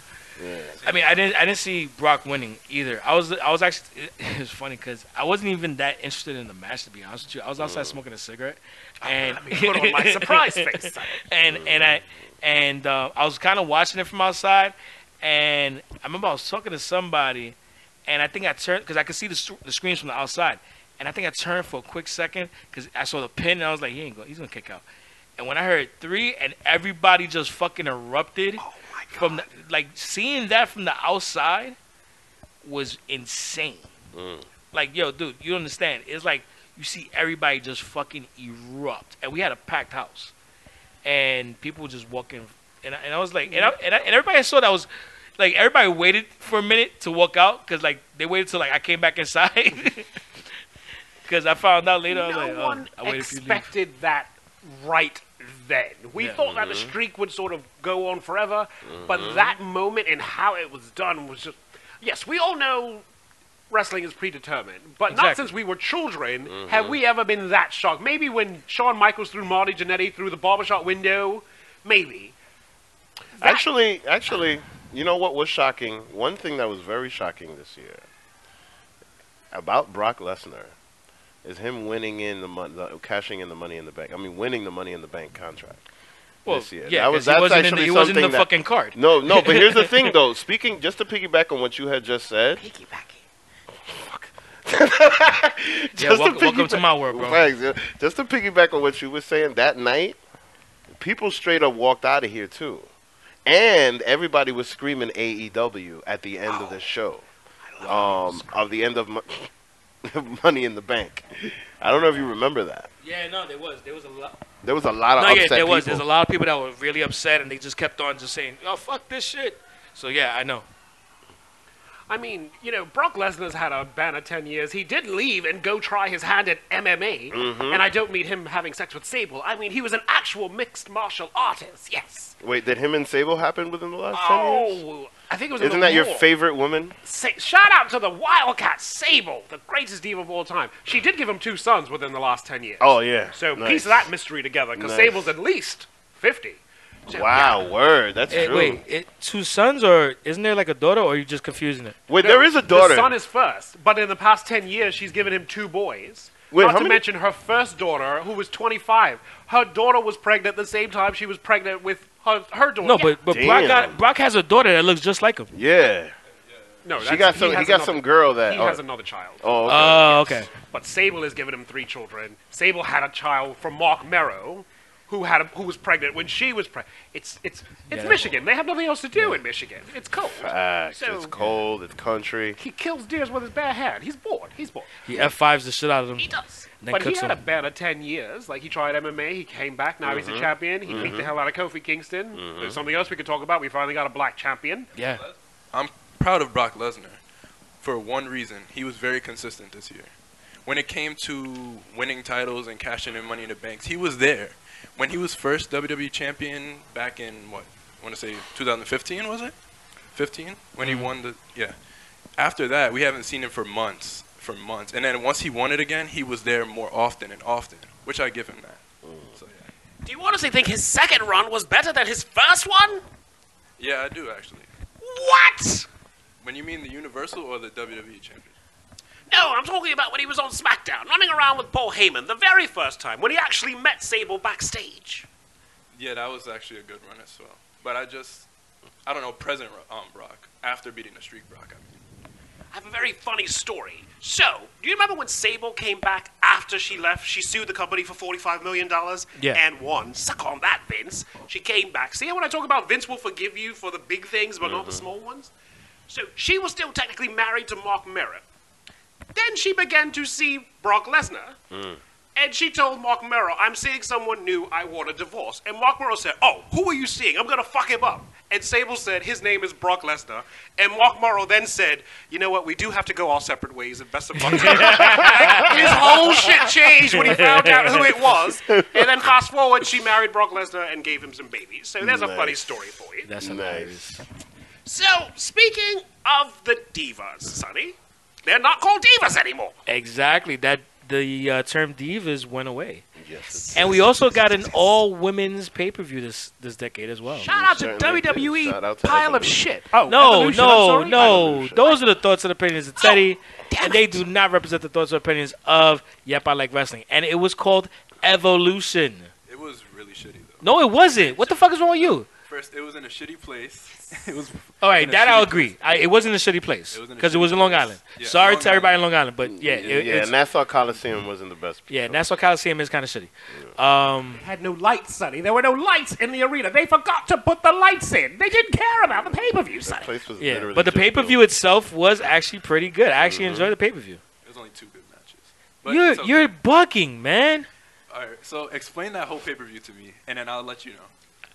Yeah. I mean, I didn't see Brock winning either. I was actually. It was funny because I wasn't even that interested in the match, to be honest with you. I was outside smoking a cigarette, and I mean, put on my surprise face, Sonny. and I was kind of watching it from outside, and I remember I was talking to somebody, and I think I turned because I could see the screens from the outside, and I think I turned for a quick second because I saw the pin, and I was like, he's gonna kick out. And when I heard 3, and everybody just fucking erupted. Oh, my God. From seeing that from the outside was insane. Like, yo, dude, you understand? It's like you see everybody just fucking erupt, and we had a packed house, and people were just walking, and I was like, and everybody I saw that was like everybody waited for a minute to walk out because like they waited till like I came back inside because I found out later. I was No like, one I waited for you to leave. expected that right then. We Yeah. thought that the streak would sort of go on forever, but that moment and how it was done was just... Yes, we all know wrestling is predetermined, but not Exactly. since we were children have we ever been that shocked. Maybe when Shawn Michaels threw Marty Jannetty through the barbershop window, maybe. Actually, you know what was shocking? One thing that was very shocking this year about Brock Lesnar is him winning in cashing in the Money in the Bank. I mean, winning the Money in the Bank contract this year. Yeah, That's he wasn't actually he wasn't in something the fucking card. No, but here's the thing, though. Speaking, just to piggyback on what you had just said, Piggybacky. Welcome to my world, bro. Thanks, yeah. Just to piggyback on what you were saying, that night, people straight up walked out of here too, and everybody was screaming AEW at the end of the show, of the end of Money in the Bank. I don't know if you remember that. Yeah, no, there was a lot. There was a lot of upset people. There's a lot of people that were really upset, and they just kept on just saying, "Oh, fuck this shit." So yeah, I know. I mean, you know, Brock Lesnar's had a ban of 10 years. He did leave and go try his hand at MMA. And I don't mean him having sex with Sable. I mean, he was an actual mixed martial artist, yes. Wait, did him and Sable happen within the last 10 years? Oh, I think it was Isn't that your favorite woman? Shout out to the Wildcat Sable, the greatest diva of all time. She did give him 2 sons within the last 10 years. Oh, yeah. So Nice. piece of that mystery together, because Nice. Sable's at least 50. So, Wow, yeah. word. That's true. Wait, 2 sons, or isn't there like a daughter, or are you just confusing it? Wait, No, there is a daughter. The son is first, but in the past 10 years, she's given him 2 boys. Wait, Not how to many? mention her first daughter, who was 25. Her daughter was pregnant at the same time she was pregnant with her daughter. No, Yeah. but Damn. Brock has a daughter that looks just like him. Yeah. No, He got some girl that. He has another child. Oh, okay. Oh, okay. But Sable has given him 3 children. Sable had a child from Mark Merrow, who was pregnant when she was pregnant. It's Michigan. They have nothing else to do in Michigan. It's cold. Facts. So- It's cold. It's country. He kills deers with his bare hand. He's bored. He F5s the shit out of them. does. Then But he cooks had a them. ban of 10 years. Like, he tried MMA. He came back. Now he's a champion. He beat the hell out of Kofi Kingston. There's something else we could talk about. We finally got a black champion. Yeah. I'm proud of Brock Lesnar for one reason. He was very consistent this year. When it came to winning titles and cashing in Money in the Banks, he was there. When he was first WWE champion back in, what, I want to say 2015, was it? 15? When he won the, yeah. After that, we haven't seen him for months. And then once he won it again, he was there more often and often, which I give him that. So, yeah. Do you honestly think his second run was better than his first one? Yeah, I do, actually. What? When you mean the Universal or the WWE champion? No, I'm talking about when he was on SmackDown, running around with Paul Heyman the very first time, when he actually met Sable backstage. Yeah, that was actually a good run as well. But I don't know, present Brock, after beating the Streak Brock, I mean. I have a very funny story. So, do you remember when Sable came back after she left? She sued the company for $45 million and won. Suck on that, Vince. She came back. See how when I talk about Vince will forgive you for the big things, but not the small ones? So, she was still technically married to Mark Merrow. Then she began to see Brock Lesnar, and she told Mark Merrow, I'm seeing someone new, I want a divorce. And Mark Merrow said, oh, who are you seeing? I'm going to fuck him up. And Sable said, his name is Brock Lesnar. And Mark Morrow then said, you know what, we do have to go our separate ways and best of luck. His whole shit changed when he found out who it was. And then fast forward, she married Brock Lesnar and gave him some babies. So there's a funny story for you. That's hilarious. So, speaking of the divas, Sonny, they're not called divas anymore. Exactly. That the term divas went away. Yes. And we also got an all-women's pay-per-view this decade as well. Shout out to Certainly did. WWE Shout out to pile of Evolution. shit. Oh, No, Evolution, I'm sorry? no. Evolution. Those are the thoughts and opinions of Teddy, damn and they it. do not represent the thoughts or opinions of Yep, I Like Wrestling. And it was called Evolution. It was really shitty, though. No, it wasn't. What the fuck is wrong with you? First, it was in a shitty place. It was All right, in a that I'll shitty agree. It wasn't a shitty place It was in a because it shitty was in Long place. Island. Yeah, Sorry Long to everybody in Island. Long Island, but yeah, it's, Nassau Coliseum wasn't the best. yeah, Nassau Coliseum is kind of shitty. Had no lights, Sonny. There were no lights in the arena. They forgot to put the lights in. They didn't care about the pay-per-view, That Sonny. place was Yeah, literally but the just pay-per-view built. itself was actually pretty good. I actually enjoyed the pay-per-view. It was only 2 good matches. But it's okay. You're bugging, man. All right, so explain that whole pay-per-view to me, and then I'll let you know.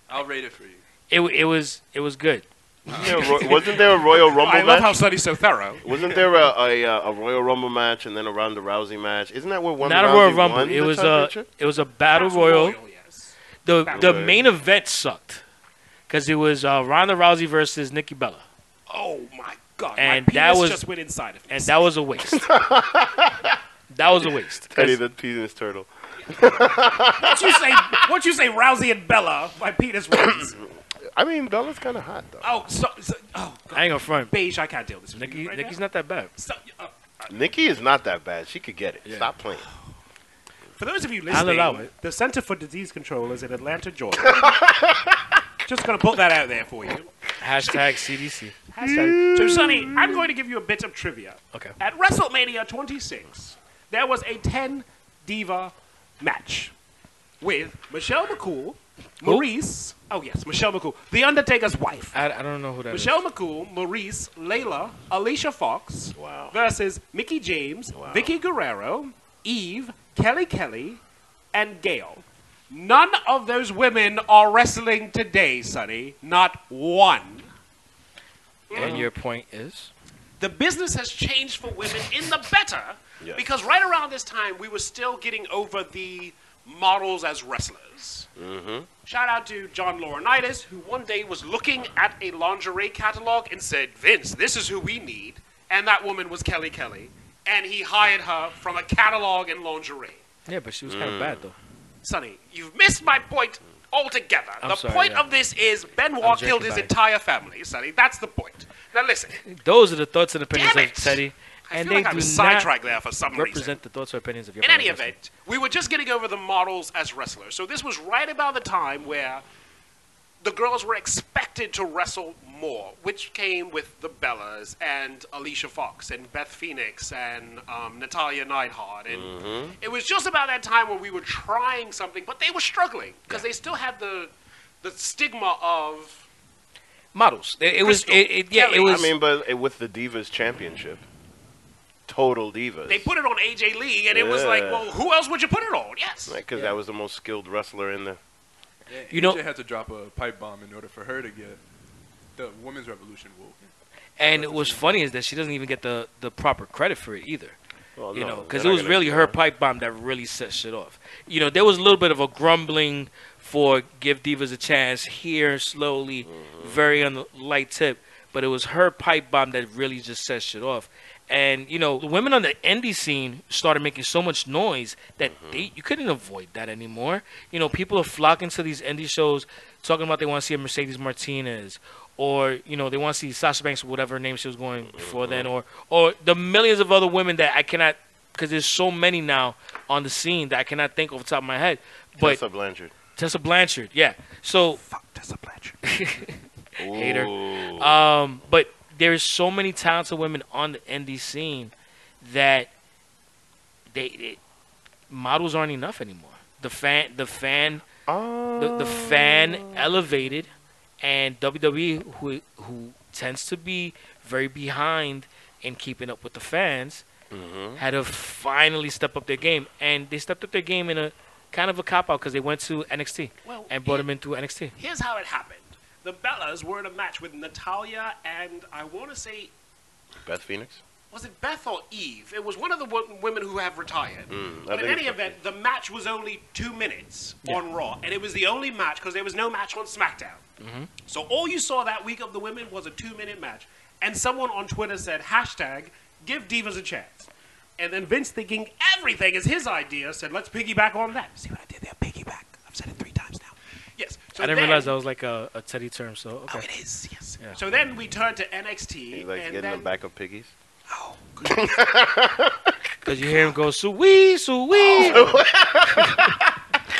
I'll rate it for you. It was good. Wasn't there a Royal Rumble I love how match? Sonny's so thorough. Wasn't there a Royal Rumble match and then a Ronda Rousey match? Isn't that where Ronda Not a Rousey Royal Rumble. won It the was championship? a battle royal. Yes. The Battle Royal. main event sucked because it was Ronda Rousey versus Nikki Bella, Oh, my God. And my that penis was- just went inside of me. and that was a waste. That was a waste. 'Cause Teddy the penis turtle. Once you say Rousey and Bella, my penis runs. I mean, Bella's kind of hot though. Oh, God. I ain't gonna front. Beige, I can't deal with this. with you Nikki, right Nikki's now. not that bad. So, Nikki is not that bad. She could get it. Yeah. Stop playing. for those of you I'll allow listening, it. the Center for Disease Control is in Atlanta, Georgia. Just going to put that out there for you. Hashtag CDC. So, Sonny, I'm going to give you a bit of trivia. Okay. At WrestleMania 26, there was a 10-diva match with Michelle McCool, Maurice. Oh, yes, Michelle McCool, The Undertaker's wife. I don't know who that Michelle is. McCool, Maurice, Layla, Alicia Fox Wow. versus Mickey James, Vicky Guerrero, Eve, Kelly, and Gail. None of those women are wrestling today, Sonny. Not one. And your point is? The business has changed for women in the better Yes. because right around this time we were still getting over the models as wrestlers. Shout out to John Laurinaitis, who one day was looking at a lingerie catalog and said, Vince, this is who we need. And that woman was Kelly. And he hired her from a catalog in lingerie. Yeah, but she was kind of bad, though. Sonny, you've missed my point altogether. I'm the sorry, point yeah. of this is Benoit killed his by it. entire family, Sonny. That's the point. Now listen, Those are the thoughts and opinions Damn of it! Teddy. I And feel they like I do was not sidetracked there for some reason. represent the thoughts or opinions of your In any opponent. event, we were just getting over the models as wrestlers. So this was right about the time where the girls were expected to wrestle more, which came with the Bellas and Alicia Fox and Beth Phoenix and Natalia Neidhart. And it was just about that time when we were trying something, but they were struggling because they still had the stigma of Models. It was. Crystal, Yeah, Kelly. it was. I mean, but with the Divas Championship, total Divas. they put it on AJ Lee, and it was like, Yeah. well, who else would you put it on? Yes. Because that was the most skilled wrestler in the. You know- AJ had to drop a pipe bomb in order for her to get the women's revolution woke. And what's funny is that she doesn't even get the proper credit for it either. Well, You no, know, they're because not it was gonna really do her that. pipe bomb that really set shit off. You know, there was a little bit of a grumbling for give divas a chance here, slowly, very on the light tip. But it was her pipe bomb that really just set shit off. And, you know, the women on the indie scene started making so much noise that you couldn't avoid that anymore. You know, people are flocking to these indie shows talking about they want to see a Mercedes Martinez, or, you know, they want to see Sasha Banks, whatever name she was going for then, or the millions of other women that I cannot, because there's so many now on the scene that I cannot think off the top of my head. But Tessa Blanchard. Tessa Blanchard, yeah. So Fuck Tessa Blanchard. hater. Ooh. But there's so many talented women on the indie scene that models aren't enough anymore. The fan elevated, and WWE, who tends to be very behind in keeping up with the fans, had to finally step up their game, and they stepped up their game in a kind of a cop out because they went to NXT Well, and brought them in through NXT. Here's how it happened. The Bellas were in a match with Natalia and I want to say, Beth Phoenix? was it Beth or Eve? It was one of the women who have retired. I But in think any it's- event, the match was only 2 minutes on Raw, and it was the only match because there was no match on SmackDown. So all you saw that week of the women was a 2-minute match, and someone on Twitter said, hashtag, give divas a chance. And then Vince, thinking everything is his idea, said, let's piggyback on that. See what I did there? Piggyback. I've said it 3 times now. Yes. So I didn't then- realize that was like a Teddy term, so okay. Oh, it is, yes. Yeah. So then we turned to NXT, He likes and getting then the back of piggies. oh, Because you hear him go, soo-wee, soo-wee.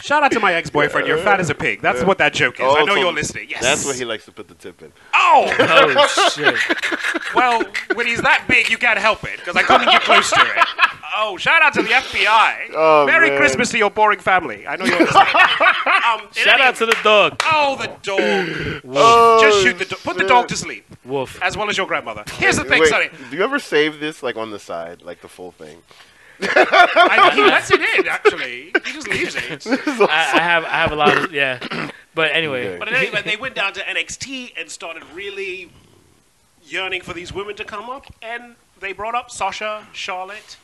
shout out to my ex-boyfriend. You're fat as a pig. That's what that joke is. I Oh, know so you're listening. Yes. That's where he likes to put the tip in. Oh, Oh, shit. well, when he's that big, you can't help it because I couldn't get close to it. Oh, shout out to the FBI. Oh, Merry man. Christmas to your boring family. I know you're listening. Shout out to the dog. Oh, the dog. Oh, Just shoot the dog. Put the dog to sleep, Wolf. as well as your grandmother. Here's the thing, Wait, Sonny. do you ever save this like on the side, like the full thing? He lets it in, actually. He just leaves it. I have a lot of, yeah. But anyway. Okay. But in any event, they went down to NXT and started really yearning for these women to come up, and they brought up Sasha, Charlotte,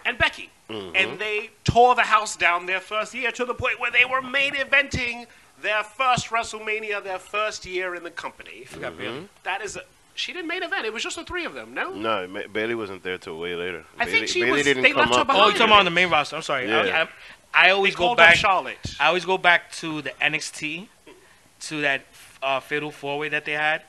and Becky. And they tore the house down their first year to the point where they were main eventing their first WrestleMania, their first year in the company. Forgot Bailey. That is, she didn't main event. It was just the 3 of them, no? No, Bailey wasn't there till way later. I think she Bailey was- didn't they come left her up. behind. Oh, you're talking about on the main roster. I'm sorry. Yeah. I always They go called up back. Charlotte. I always go back to the NXT, to that fatal 4-way that they had,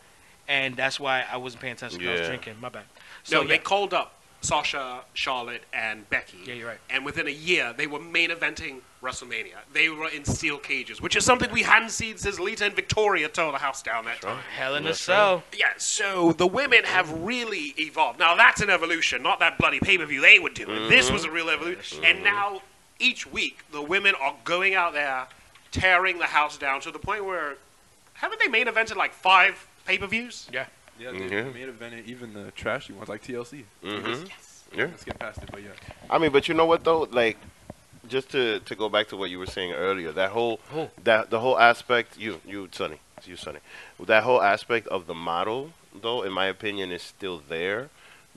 and that's why I wasn't paying attention because I was Yeah. drinking. My bad. No, So they yeah. called up Sasha, Charlotte, and Becky. Yeah, you're right. And within a year, they were main eventing WrestleMania. They were in steel cages, which is something we hadn't seen since Lita and Victoria tore the house down that time. Hell in a Cell. Yeah, so the women have really evolved. Now, that's an evolution, not that bloody pay-per-view they would do. This was a real evolution. And now, each week, the women are going out there, tearing the house down to the point where, haven't they main evented like 5 pay-per-views? Yeah. Yeah, they made event even the trashy ones like TLC. Yeah. Let's get past it, but yeah. I mean, but you know what though? Like, just to go back to what you were saying earlier, that whole the whole aspect, Sonny, that whole aspect of the model, though, in my opinion, is still there,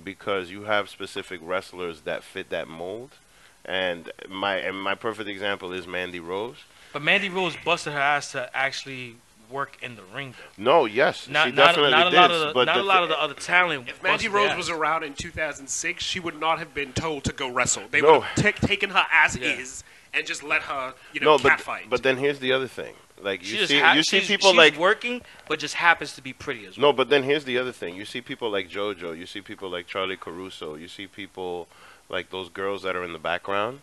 because you have specific wrestlers that fit that mold, and my perfect example is Mandy Rose. But Mandy Rose busted her ass to actually work in the ring, though. No, yes, she definitely not did. Not a lot of the other talent. If Mandy busted Rose their was ass. around in 2006, she would not have been told to go wrestle. They would have taken her as is and just let her, catfight. But then here's the other thing. Like, you see people she's like working, but just happens to be pretty as well. No, but then here's the other thing. You see people like JoJo. You see people like Charlie Caruso. You see people like those girls that are in the background.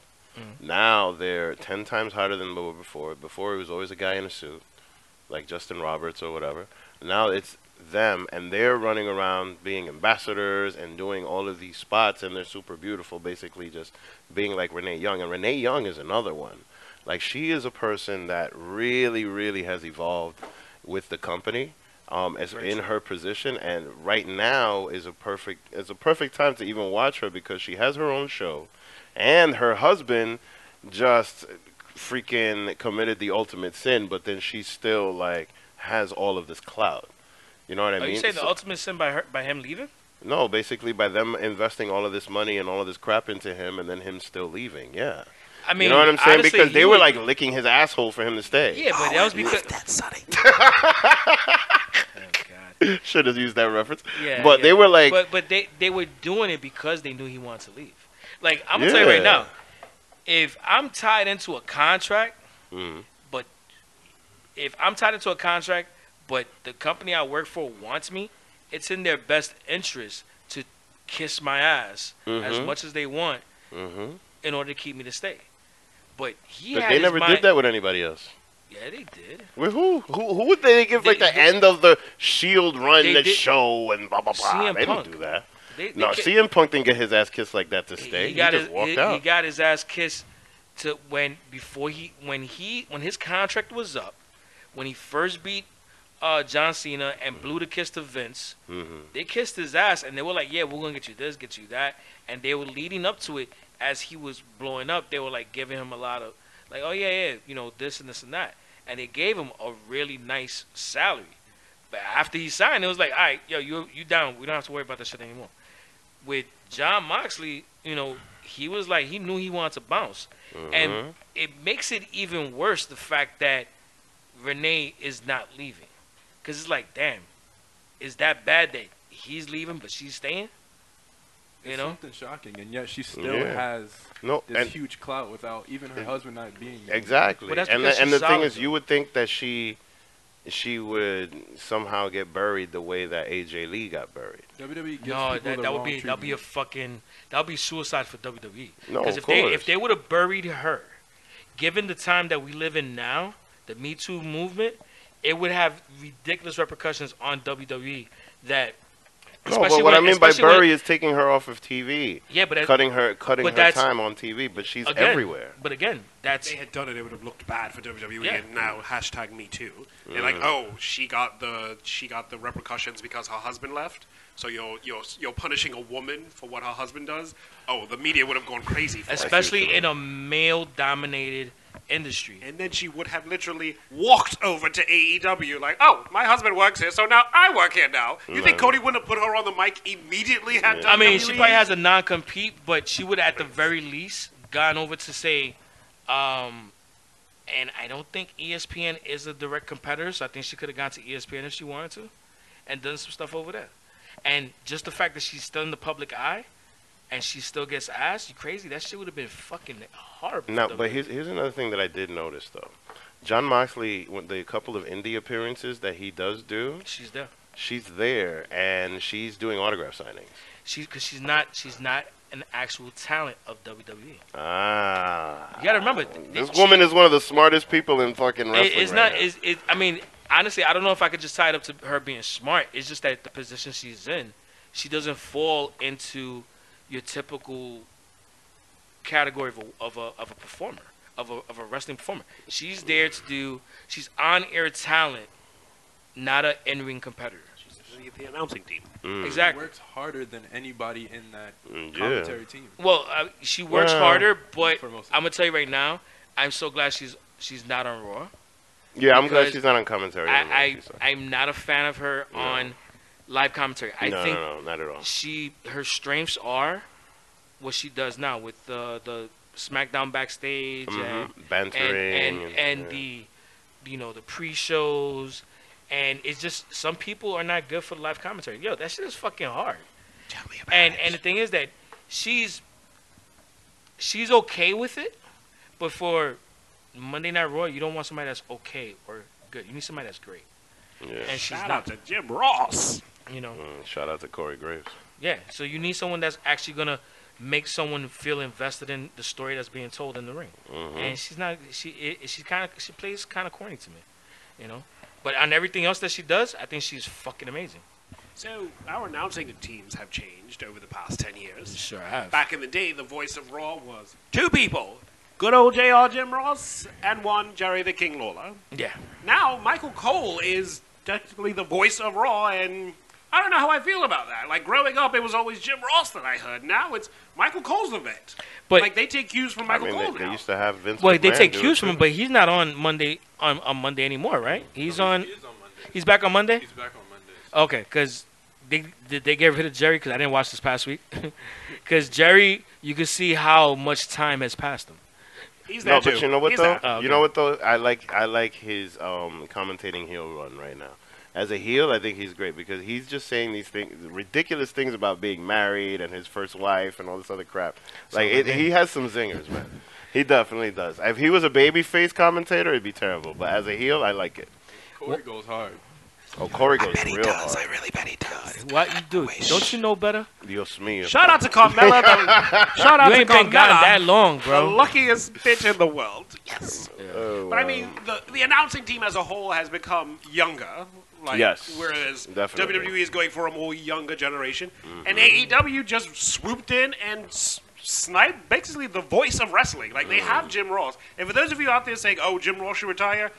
Now they're 10 times harder than they were before. Before, it was always a guy in a suit, like Justin Roberts or whatever. Now it's them, and they're running around being ambassadors and doing all of these spots, and they're super beautiful, basically just being like Renee Young. And Renee Young is another one. Like, she is a person that really, really has evolved with the company, as in her position, and right now is a perfect time to even watch her, because she has her own show, and her husband just freaking committed the ultimate sin, but then she still like has all of this clout. You know what I mean? You say the ultimate sin by him leaving? No, basically by them investing all of this money and all of this crap into him, and then him still leaving. Yeah. I mean, you know what I'm saying? honestly, because they were like licking his asshole for him to stay. Yeah, but that was because that, Sonny. Should have used that reference. Yeah, but they were like, but they were doing it because they knew he wanted to leave. Like, I'm gonna tell you right now, if I'm tied into a contract, but the company I work for wants me, it's in their best interest to kiss my ass as much as they want in order to keep me to stay. But they never did that with anybody else. Yeah, they did. With who? Who would they give like the end of the Shield run, the show, and blah blah blah? They didn't do that. CM Punk didn't get his ass kissed like that to stay. He just walked out. He got his ass kissed when his contract was up, when he first beat John Cena and blew the kiss to Vince. They kissed his ass, and they were like, "Yeah, we're gonna get you this, get you that," and they were leading up to it. As he was blowing up, they were like giving him a lot of like, "Oh yeah, this and this and that," and they gave him a really nice salary. But after he signed, it was like, "All right, yo, you down? We don't have to worry about that shit anymore." With John Moxley, he was like, he knew he wanted to bounce, and it makes it even worse the fact that Renee is not leaving, because it's like, damn, is that bad that he's leaving but she's staying? It's something shocking, and yet she still has this huge clout without even her husband not being there. Exactly. But that's and because the she's thing solid, is, you would think that she would somehow get buried the way that AJ Lee got buried. WWE gives No, people the that wrong would be a fucking, that would be suicide for WWE. No, because of course. if they would have buried her, given the time that we live in now, the Me Too movement, it would have ridiculous repercussions on WWE. That no, but what I mean by bury is taking her off of TV. Yeah, but cutting her time on TV, but she's everywhere. But again, if they had done it, it would have looked bad for WWE. Yeah. And now #Me Too. They're like, oh, she got the repercussions because her husband left. So you're punishing a woman for what her husband does. Oh, the media would have gone crazy for especially in a male-dominated industry. And then she would have literally walked over to AEW like, oh, my husband works here, so now I work here now. You think Cody wouldn't have put her on the mic immediately? I mean, she probably has a non-compete, but she would at the very least gone over to say, and I don't think ESPN is a direct competitor, so I think she could have gone to ESPN if she wanted to and done some stuff over there. And just the fact that she's still in the public eye and she still gets asked, you crazy? That shit would have been fucking horrible. No, but here's another thing that I did notice, though. John Moxley, with the couple of indie appearances that he does do, she's there. she's there and she's doing autograph signings. Because she's not an actual talent of WWE. Ah. You gotta remember, This woman is one of the smartest people in fucking wrestling. it's right not. now. I mean, honestly, I don't know if I could just tie it up to her being smart. It's just that the position she's in, she doesn't fall into your typical category of a performer, of a wrestling performer. She's there to do. She's on-air talent, not an in-ring competitor. The announcing team. Exactly. She works harder than anybody in that Yeah. commentary team. Well, she works Well, harder, but for most of I'm gonna tell you right now, I'm so glad she's not on Raw. Yeah, I'm glad because she's not on commentary. I'm not a fan of her on live commentary. I think no, not at all. her strengths are what she does now with the SmackDown backstage Bantering and the the pre-shows, and it's just some people are not good for the live commentary. Yo, that shit is fucking hard. Tell me about And the thing is that she's okay with it, but for Monday Night Raw, you don't want somebody that's okay or good. You need somebody that's great. Yeah. And she's Shout not. out to Jim Ross. Shout out to Corey Graves. Yeah. So you need someone that's actually gonna make someone feel invested in the story that's being told in the ring. And she's not. She plays kind of corny to me, But on everything else that she does, I think she's fucking amazing. So our announcing teams have changed over the past 10 years. Sure have. Back in the day, the voice of Raw was two people. Good old JR Jim Ross and one Jerry the King Lawler. Yeah. Now Michael Cole is technically the voice of Raw, and I don't know how I feel about that. Like growing up, it was always Jim Ross that I heard. Now it's Michael Cole's the vet. But like they take cues from Michael Cole they now. used to have Vince. well, they McMahon take do cues it, from him, too. but he's not on Monday on Monday anymore, right? He's on. He is on Monday. He's back on Monday. He's back on Mondays. Okay, because did they get rid of Jerry? Because I didn't watch this past week. Because Jerry, you can see how much time has passed him. He's there No, too. but you know what He's though? there. Oh, okay. You know what though? I like his commentating heel run right now. As a heel, I think he's great because he's just saying these ridiculous things about being married and his first wife and all this other crap. Like he has some zingers, man. He definitely does. If he was a babyface commentator, it'd be terrible. But as a heel, I like it. Corey goes hard. Oh, Corey goes real hard. I really bet he does. What you do? Don't you know better? Dios mío. Shout out to Carmella. Shout out You to ain't been gone that Carmella. long, The bro. luckiest bitch in the world. Yes. Oh, But I wow. mean, the announcing team as a whole has become younger. Like, Yes, Whereas definitely. WWE is going for a more younger generation. And AEW just swooped in and sniped basically the voice of wrestling. Like, they have Jim Ross. And for those of you out there saying, oh, Jim Ross should retire,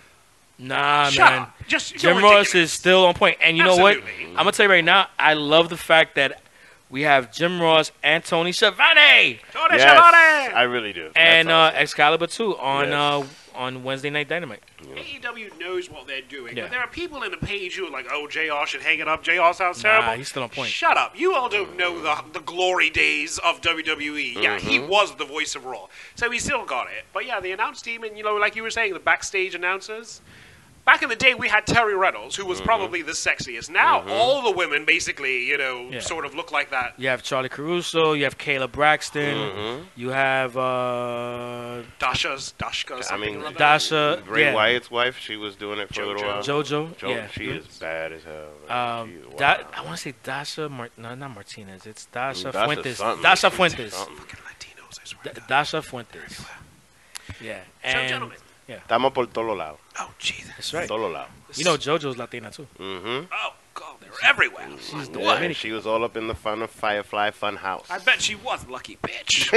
Nah, shut man. up. Just, you're Jim Ross ridiculous. is still on point. And you know what? Absolutely. I'm gonna tell you right now. I love the fact that we have Jim Ross and Tony Schiavone Tony Yes, Schiavone! I really do. and That's awesome. Excalibur 2 on Yes. on Wednesday Night Dynamite. AEW knows what they're doing, Yeah. but there are people in the page who are like, "Oh, JR should hang it up. JR sounds terrible." Nah, he's still on point. Shut up! You all don't know the glory days of WWE. Yeah, he was the voice of Raw, so he still got it. But yeah, the announce team, and like you were saying, the backstage announcers. Back in the day, we had Terry Reynolds, who was probably the sexiest. Now, all the women basically, Yeah. sort of look like that. You have Charlie Caruso. You have Kayla Braxton. You have Dashka, I something mean, like that. Dasha. Bray yeah. Wyatt's wife, she was doing it for a little while. JoJo. yeah. She is bad as hell. She's wild. I want to say Dasha. No, not Martinez. It's Dasha Dasha Fuentes. something. Dasha Fuentes. Something. Fucking Latinos, I swear. Dasha Fuentes. Yeah. So, And gentlemen. Estamos por todos lados. Oh, Jesus. that's right. Todos lados. You know JoJo's Latina too. Mm-hmm. Oh, God, they're everywhere. She's the Yeah, she was all up in the fun of Firefly Fun House. I bet she was lucky bitch.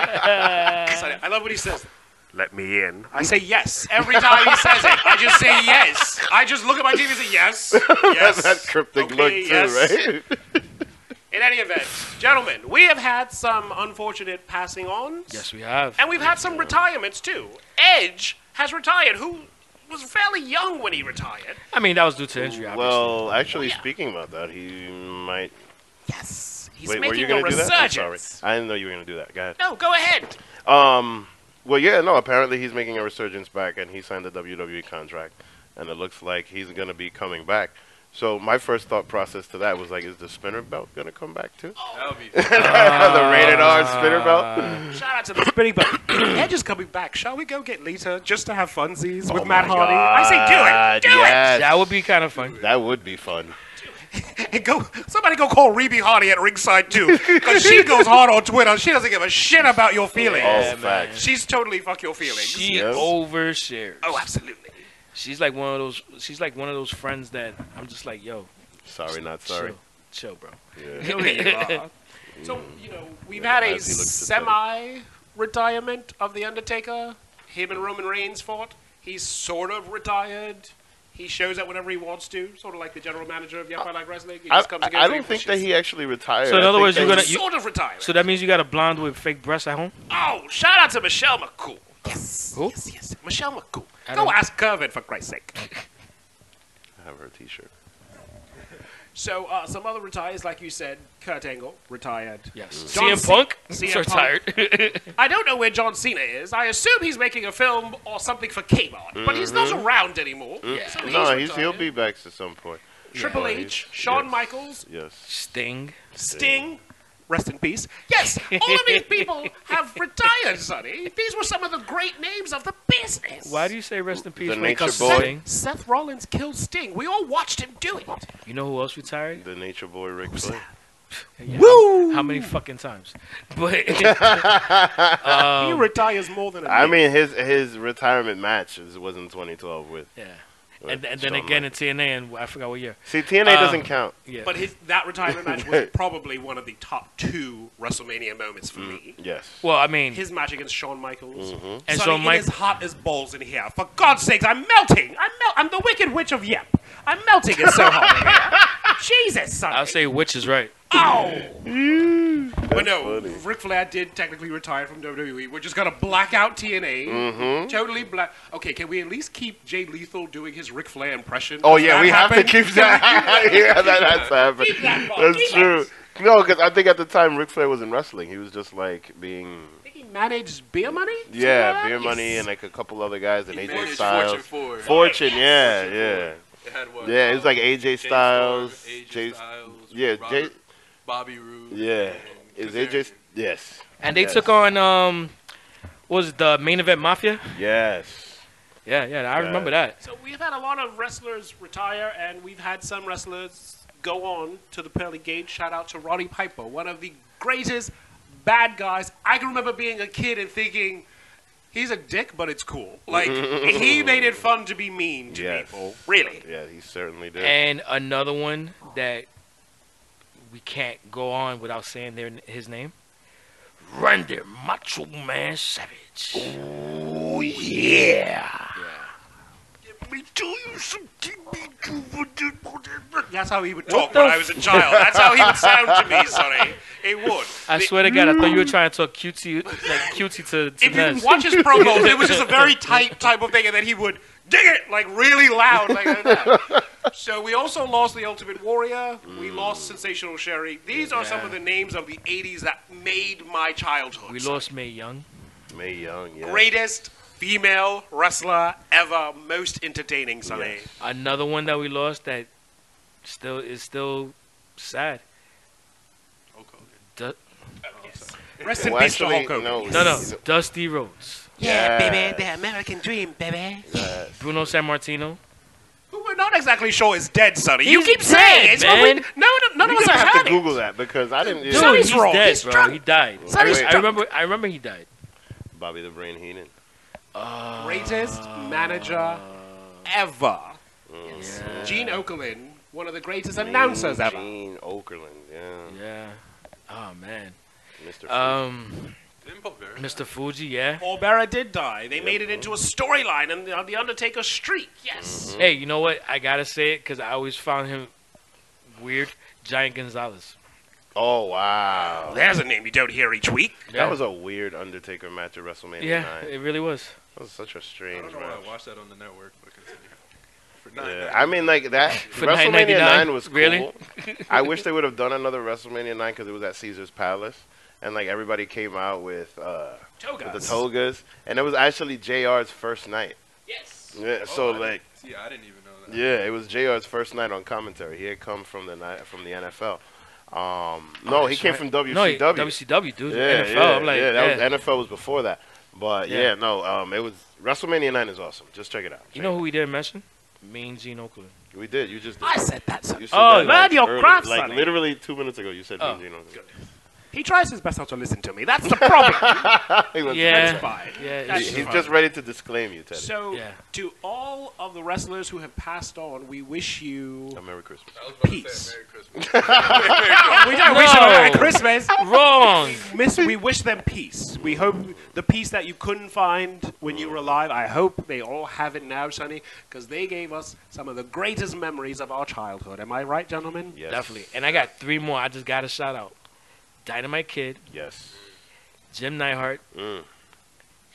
I love when he says, "Let me in." I say yes every time he says it. I just say yes. I just look at my TV and say yes. Yes. That cryptic Okay, look too, yes. right? In any event, gentlemen, we have had some unfortunate passing ons. Yes, we have. And we've had some retirements too. Edge has retired, who was fairly young when he retired. I mean, that was due to injury, obviously. Well, actually, yeah. speaking about that, he might. Yes. He's Wait, were making you a gonna do that? I'm resurgence. sorry, I didn't know you were gonna do that. Go ahead. No, go ahead. Well, yeah, no. Apparently, he's making a resurgence back, and he signed a WWE contract, and it looks like he's gonna be coming back. So my first thought process to that was like, is the spinner belt gonna come back too? That would be The rated R spinner belt. Shout out to the spinning belt. Edge is coming back. Shall we go get Lita just to have funsies with Oh Matt my Hardy? God, I say do it. Do yes. That would be kind of fun. That would be fun. it. And somebody go call Reby Hardy at ringside too, because she goes hard on Twitter. She doesn't give a shit about your feelings. Oh, facts. She's totally fuck your feelings. She Yes. overshares. Oh, absolutely. She's like one of those. She's like one of those friends that I'm just like, yo, Sorry, not sorry. chill, bro. Yeah. Here you are. So, we've had a As he looks to semi-retirement of The Undertaker. Him and Roman Reigns fought. He's sort of retired. He shows up whenever he wants to, sort of like the general manager of Yep, I Like Wrestling. He just comes I against don't think that he actually retired. So in I other think words, that you're he- gonna- you- sort of retired. So that means you got a blonde with fake breasts at home? Oh, shout out to Michelle McCool. Yes, Who? yes. Michelle McCool. I Go don't- ask Kervin, for Christ's sake. I have her T-shirt. So, some other retires, like you said, Kurt Angle, retired. Yes. John CM Punk? CM So Punk. tired. I don't know where John Cena is. I assume he's making a film or something for Kmart, but he's not around anymore. So No, he'll retired. be back at some point. Triple Yeah. H, Shawn Yes. Michaels, Yes. Sting. Sting, rest in peace. Yes, all of these people have retired, Sonny. These were some of the great names of the business. Why do you say rest in peace? The when it Nature comes to Boy. Sting? Seth Rollins killed Sting. We all watched him do it. You know who else retired? The Nature Boy Ric Flair. Yeah, Woo! How many fucking times? But He retires more than a I man. mean, his retirement match was in 2012 with. yeah. with And then Shawn again Michaels. in TNA, and I forgot what year. See, TNA doesn't count. Yeah. But that retirement match was probably one of the top 2 WrestleMania moments for me. Yes. Well, I mean, His match against Shawn Michaels. and Sonny, Shawn it is Michaels. hot as balls in here. For God's sakes, I'm melting. I'm the Wicked Witch of Yep. I'm melting. It's so hot in here. Jesus, Sonny. I'll say which is right. Ow! But no, funny. Ric Flair did technically retire from WWE. We're just gonna black out TNA. Totally black. Okay, can we at least keep Jay Lethal doing his Ric Flair impression? Oh Does yeah, that we have to happen? keep that. Yeah, that has to happen. Keep that, Bob. That's Keep true. it. No, because I think at the time Ric Flair wasn't wrestling. He was just like being, I think he managed Beer Money. Something yeah, like that? Beer Money Yes. and like a couple other guys and AJ managed Styles. Fortune 4. Fortune, yeah, Fortune yeah. 4. It had what? Yeah, it was like AJ Jay Styles, Storm, AJ Jay- Styles, yeah, Robert, Jay- Bobby Roode. Yeah. and Is AJ? Kazarian. Yes. And they Yes. took on what was it, the Main Event Mafia? Yes. Yeah, I remember that. So we've had a lot of wrestlers retire, and we've had some wrestlers go on to the pearly gate. Shout out to Roddy Piper, one of the greatest bad guys. I can remember being a kid and thinking, he's a dick, but it's cool. Like, he made it fun to be mean to Yes. people. Really. Yeah, he certainly did. And another one that we can't go on without saying his name. Randy Macho Man Savage. Oh yeah. Let me tell you something. That's how he would talk when I was a child. That's how he would sound to me, Sonny. It would. I swear to God, I thought you were trying to talk cutesy to If you Nez. watch his promos, it was just a very tight type of thing, and then he would dig it like really loud, like that. So we also lost the Ultimate Warrior. We lost Sensational Sherry. These are some of the names of the '80s that made my childhood. We Sonny. lost Mae Young. Mae Young, yeah. Greatest female wrestler ever, most entertaining, Sonny. Yes. Another one that we lost that is still sad. Hulk Hogan. Rest in Well, peace to actually, Hulk Hogan. no. No, Dusty Rhodes. Yeah, Yes. baby, the American dream, baby. Yes. Bruno Sammartino. Who we're not exactly sure is dead, Sonny. You He's keep saying dead, it. but we- man. none of You're us gonna have have heard to it. Google that because I didn't. Dude, Sonny's he's wrong. dead, He's bro. drunk. He died. Sonny's Wait. I remember he died. Bobby the Brain Heenan. Greatest manager ever. Yeah. Gene Okerlund, one of the greatest announcers ever. Gene Okerlund, yeah. Yeah. Oh man. Mr. Didn't Paul Bearer? Mr. Fuji, yeah. Paul Bearer did die. They made it into a storyline in the Undertaker streak. Yes. Hey, you know what? I gotta say it because I always found him weird. Giant Gonzalez. Oh wow. There's a name you don't hear each week. Yeah. That was a weird Undertaker match at WrestleMania Yeah, 9. it really was. That was such a I strange don't know why match. I watched that on the network, but continue. For Yeah, I mean, like that. For WrestleMania $9.99? 9 was cool. Really? I wish they would have done another WrestleMania 9 because it was at Caesar's Palace, and like everybody came out with the togas, and it was actually JR's first night. Yes. Yeah, so like, See, I didn't even know that. Yeah, it was JR's first night on commentary. He had come from the NFL. No, he came from WCW. No, WCW, dude. Yeah, NFL. yeah, I'm like, yeah. That was NFL was before that. But Yeah. it was WrestleMania 9 is awesome. Just check it out. You know who we didn't mention? Mean Gene Oakland. We did. You just did. I said that, son. You said Oh, that, man, your early. craft, like Sonny. literally 2 minutes ago. You said Oh, Mean Gene Oakland. He tries his best not to listen to me. That's the problem. He was- Yeah. That's fine. Yeah, That's He's fine. just ready to disclaim you, Teddy. So, Yeah. to all of the wrestlers who have passed on, we wish you A Merry Christmas. I was about Peace. to say Merry Christmas. we don't wish them a Merry Christmas. Wrong. We wish them peace. We hope the peace that you couldn't find when you were alive, I hope they all have it now, Sonny, because they gave us some of the greatest memories of our childhood. Am I right, gentlemen? Yes. Definitely. And I got 3 more. I just got a shout out. Dynamite Kid, Yes. Jim Neidhart, Mm.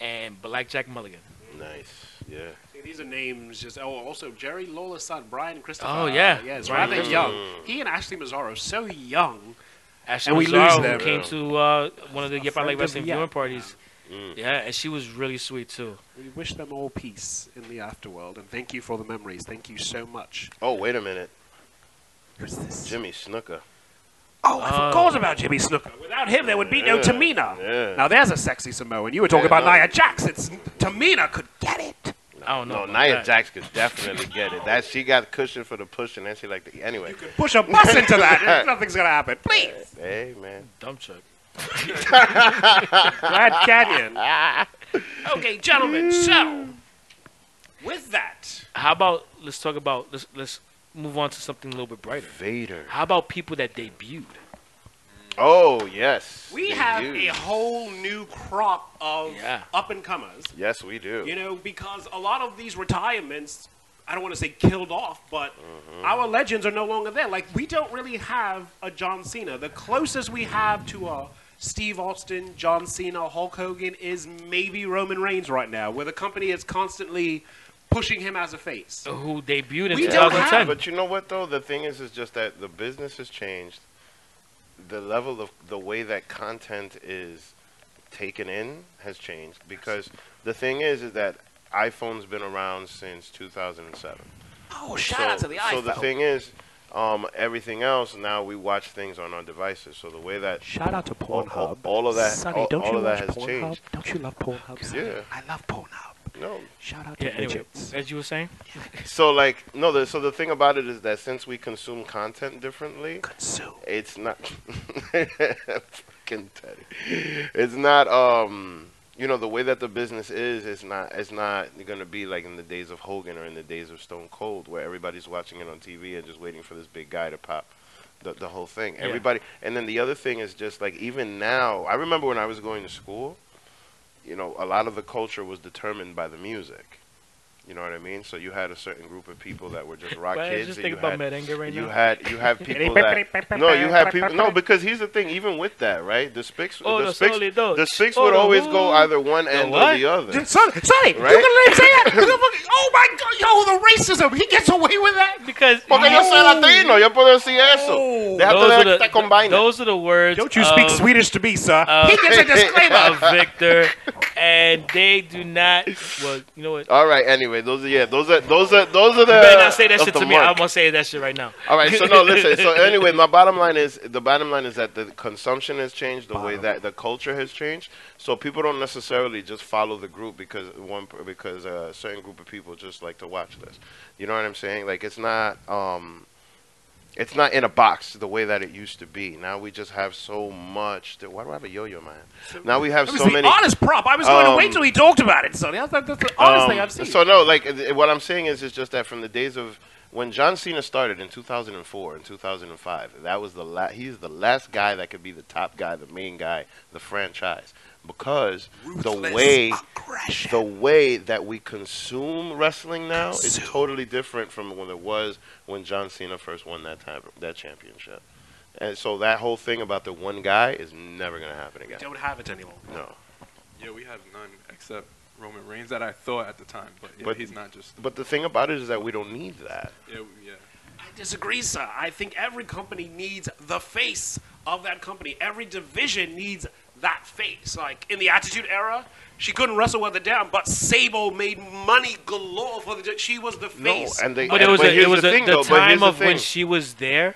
and Blackjack Mulligan. Nice. Yeah. See, these are names. Also Jerry Lawler's son, Brian Christopher. Oh, yeah. Yes, Brian rather Christopher. young. He and Ashley Mazzaro, so young. Ashley And we Mazzaro, lose them. who came to one of the Yep I friend Like of Wrestling Yep. viewing parties. Mm. Yeah, and she was really sweet, too. We wish them all peace in the afterworld, and thank you for the memories. Thank you so much. Oh, wait a minute. Who's this? Jimmy Snuka. Oh, I forgot about Jimmy Snuka. Without him, there would be no Yeah, Tamina. yeah. Now, there's a sexy Samoan. You were talking Yeah, about no. Nia Jax. Tamina could get it. I don't know. No, about Nia that. Jax could definitely get it. That she got cushion for the push, and then she like the anyway. Push a bus into that. Nothing's going to happen. Please. Hey man. Dump truck. Glad Canyon. Okay, gentlemen. So, with that, How about, let's move on to something a little bit brighter. Vader. How about people that debuted? Oh yes. we They have do. a whole new crop of Yeah. up-and-comers. Yes, we do. You know, because a lot of these retirements, I don't want to say killed off, but our legends are no longer there. Like, we don't really have a John Cena. The closest we have to a Steve Austin, John Cena, Hulk Hogan is maybe Roman Reigns right now, where the company is constantly pushing him as a face. Who debuted in We don't have- 2010. But you know what though? The thing is just that the business has changed. The level of the way that content is taken in has changed because the thing is that iPhone's been around since 2007. Oh, shout out to the iPhone. So the thing is, everything else now we watch things on our devices. So the way that Shout out to Pornhub. all of that, Sonny, don't all you of that watch has Pornhub? changed. Don't you love Pornhub? Sonny? Yeah. I love Pornhub. No. Shout out to Yeah, anyway, midgets. as you were saying? So like no. So the thing about it is that since we consume content differently, Consume. it's not fucking Teddy. It's not you know the way that the business is it's not going to be like in the days of Hogan or in the days of Stone Cold where everybody's watching it on TV and just waiting for this big guy to pop the whole thing. Yeah. Everybody. And then the other thing is just like even now, I remember when I was going to school, you know, a lot of the culture was determined by the music. You know what I mean? So you had a certain group of people that were just rock But I kids. just and think you about had, merengue right you now. have people that you have people no because here's the thing even with that right the Spicks Oh, the los Spicks solidos. the Spicks Oh, would the always who? go either one end or what? the other. Sonny, Right? you gonna let him say that? Oh my God, yo, the racism. He gets away with that. Because Porque yo soy latino, yo puedo decir eso. Déjate de combine. those are the words Don't you speak of, Swedish to me, sir. of- He gets a disclaimer. of Victor, and they do not. Well, you know what? All right. Anyway, those are the. You better not say that of shit the to me. I'm mark. gonna say that shit right now. All right, so no, listen. So anyway, the bottom line is that the consumption has changed, the way that the culture has changed. So people don't necessarily just follow the group because a certain group of people just like to watch this. You know what I'm saying? Like it's not in a box the way that it used to be. Now we just have so much. Why do I have a yo-yo, man? Now we have That was so the many. honest prop. I was going to wait till he talked about it, Sonny. That's the honest thing I've seen. So no, like what I'm saying is just that from the days of when John Cena started in 2004 and 2005, that was he's the last guy that could be the top guy, the main guy, the franchise, because Ruthless aggression. the way that we consume wrestling now is totally different from when it was when John Cena first won that championship. And so that whole thing about the one guy is never going to happen again. Don't have it anymore. No. Yeah, we have none except Roman Reigns that I thought at the time, but, yeah, But- he's not just. But the thing about it is that we don't need that. Yeah, yeah. I disagree, sir. I think every company needs the face of that company. Every division needs that face. Like in the Attitude Era, she couldn't wrestle with the down, but Sable made money galore for the. She was the face. No, and they, But and, it was but a, here's it was the a, thing, the though, but here's time the of when thing. she was there.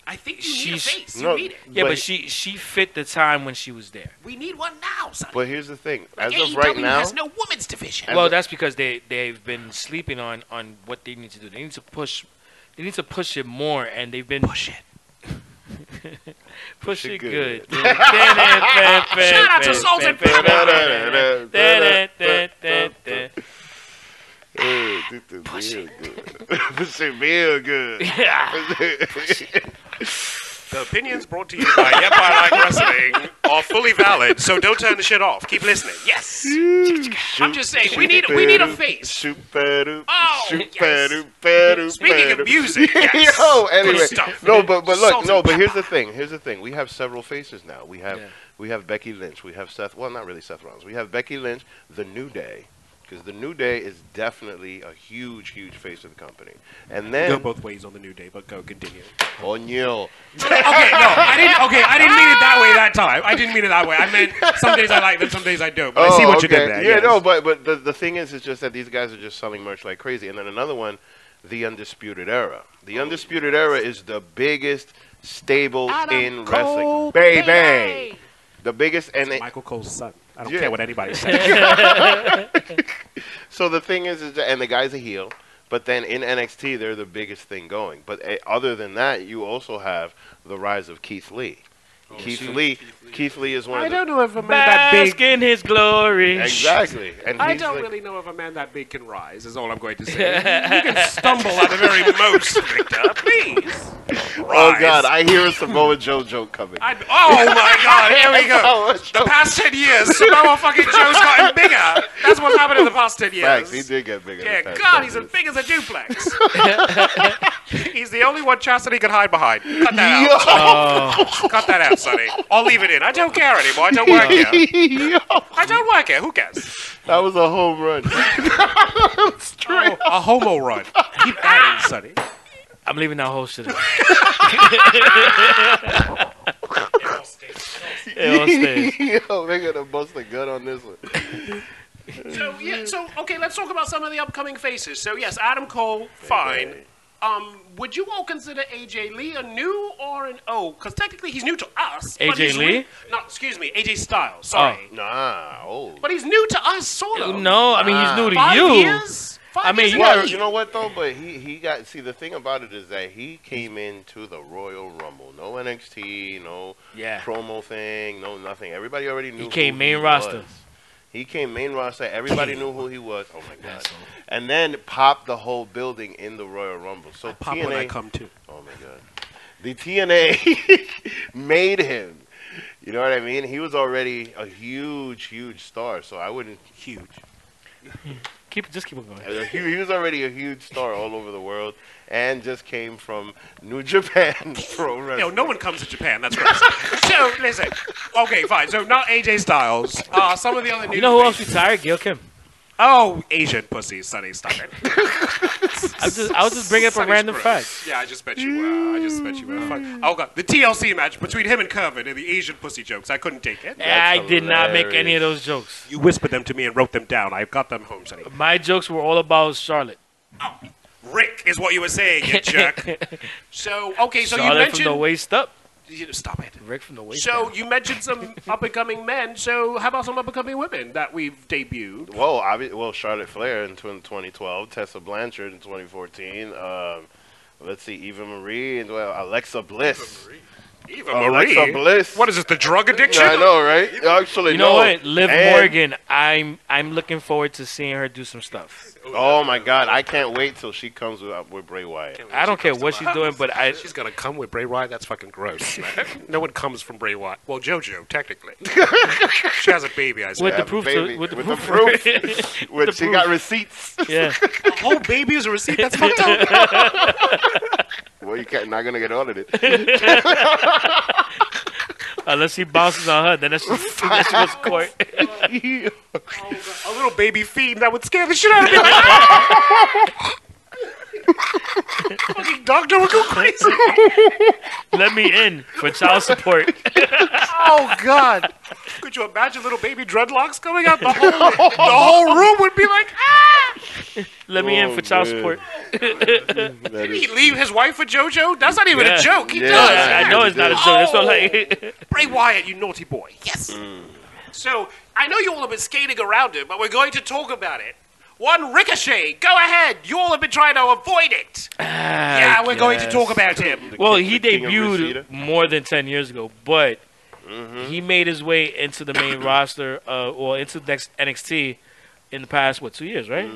I think you need a face. No, You need it. Yeah, But- but she fit the time when she was there. We need one now, son. But here's the thing. Like As of AEW right now, has no women's division. Well, that's because they've been sleeping on what they need to do. They need to push it more, and they've been push it. push it good. good. Shout out to Salt and Pepper. Push it real good. The opinions brought to you by Yep, I Like Wrestling are fully valid, so don't turn the shit off. Keep listening. Yes. I'm just saying, we need a face. Oh, yes. Speaking of music, yes. Yo, anyway, Good stuff. no, but look, Salt no, and but here's pepper. the thing. Here's the thing. We have several faces now. We have Becky Lynch. We have Seth. Well, not really Seth Rollins. We have Becky Lynch, The New Day, because The New Day is definitely a huge face of the company. And then Go both ways on the New Day, but go continue. O'Neal. Okay, no, I didn't mean it that way that time. I didn't mean it that way. I meant some days I like them, some days I don't. But I see what you did there. Yeah, yes. no, but the thing is just that these guys are just selling merch like crazy. And then another one, the Undisputed Era. The Undisputed Era is the biggest stable in wrestling, baby. The biggest, and Michael Cole's son. I don't Yeah. care what anybody says. so the thing is that, and the guy's a heel. But then in NXT, they're the biggest thing going. But other than that, you also have the rise of Keith Lee. Keith Lee is one I of the... don't know if a man that big. Bask in his glory. Exactly. And I he's don't like- really know if a man that big can rise, is all I'm going to say. You can stumble at the very most, Victor. Please. Oh, Rise. God, I hear a Samoa Joe joke coming. Oh, my God, here we go. The past 10 years, Samoa fucking Joe's gotten bigger. That's what's happened in the past 10 years. Facts, he did get bigger. Yeah, the past God, 10 he's as years. big as a duplex. He's the only one Chastity can hide behind. Cut that out. Cut that out, Sonny. I'll leave it in. I don't care anymore. I don't work here. Yo, I don't work here. Who cares? that was a home run. Straight A homo run. Keep that in, Sonny. I'm leaving that whole shit. It all stays. Yo, they're gonna bust a gun on this one. So okay, let's talk about some of the upcoming faces. So yes, Adam Cole, fine. Would you all consider AJ Lee a new or an old? Because technically he's new to us. but AJ he's Lee? No, excuse me, AJ Styles. Sorry, Nah, old. but he's new to us, sort of. No, I mean he's new to 5 you. years. 5 I mean, years you ago. Well, you know what though? But he got. See, the thing about it is that he came into the Royal Rumble. No NXT, no promo thing, no nothing. Everybody already knew. He came who main he roster. was. He came main roster. Everybody knew who he was. Oh my God! And then popped the whole building in the Royal Rumble. So Pop TNA. when I come too. Oh my God! The TNA made him. You know what I mean? He was already a huge star. So I wouldn't Huge. Just keep it going. He was already a huge star all over the world, and just came from New Japan Pro Wrestling. Yo, no one comes to Japan. That's right. So listen. Okay, fine. So not AJ Styles. Some of the other new. You know who else retired? Gil Kim. Oh, Asian pussy, Sonny, stop it. I was just bringing up a Sonny's random gross. fact. Yeah, I just bet you were. Fuck. Oh god, the TLC match between him and Kervin and the Asian pussy jokes. I couldn't take it. I did not make hilarious. any of those jokes. You whispered them to me and wrote them down. I got them home, Sonny. My jokes were all about Charlotte. Rick is what you were saying, you jerk. So okay, so you Charlotte mentioned. from the waist up. Stop it. Rick from the waist So down. you mentioned some up and coming men. So how about some up and coming women that we've debuted? Well, Charlotte Flair in 2012, Tessa Blanchard in 2014. Let's see, Eva Marie and Alexa Bliss. Eva Alexa Bliss. What is this? The drug addiction? I know, right? Actually, You know no. what? Liv And- Morgan. I'm looking forward to seeing her do some stuff. Oh my God, I can't wait till she comes with Bray Wyatt. I don't care what she's doing, but She's gonna come with Bray Wyatt. That's fucking gross. No one comes from Bray Wyatt. Well, JoJo technically. She has a baby. I said. with the have a proof. baby. With the With the proof. proof. With the She proof. got receipts. Yeah. A whole baby is a receipt. That's fucked up. Well, you can't. Not gonna get audited. Unless he bounces on her, then that's just court. A little baby feed that would scare the shit out of me. Fucking doctor would go crazy. Let me in for child support. Oh God! Could you imagine little baby dreadlocks coming out? The whole room would be like, ah! Let me in Oh, for child man. support. That Did is- he leave his wife for JoJo? That's not even Yeah. a joke. He Yeah. does. I know it's not a joke. That's what I'm like. Bray Wyatt, you naughty boy. Yes. So I know you all have been skating around it, but we're going to talk about it. One Ricochet, go ahead. You all have been trying to avoid it. Yeah, we're going to talk about him. Well, The he king of debuted Reseda. more than 10 years ago, but he made his way into the main roster, or into the next NXT in the past, 2 years, right?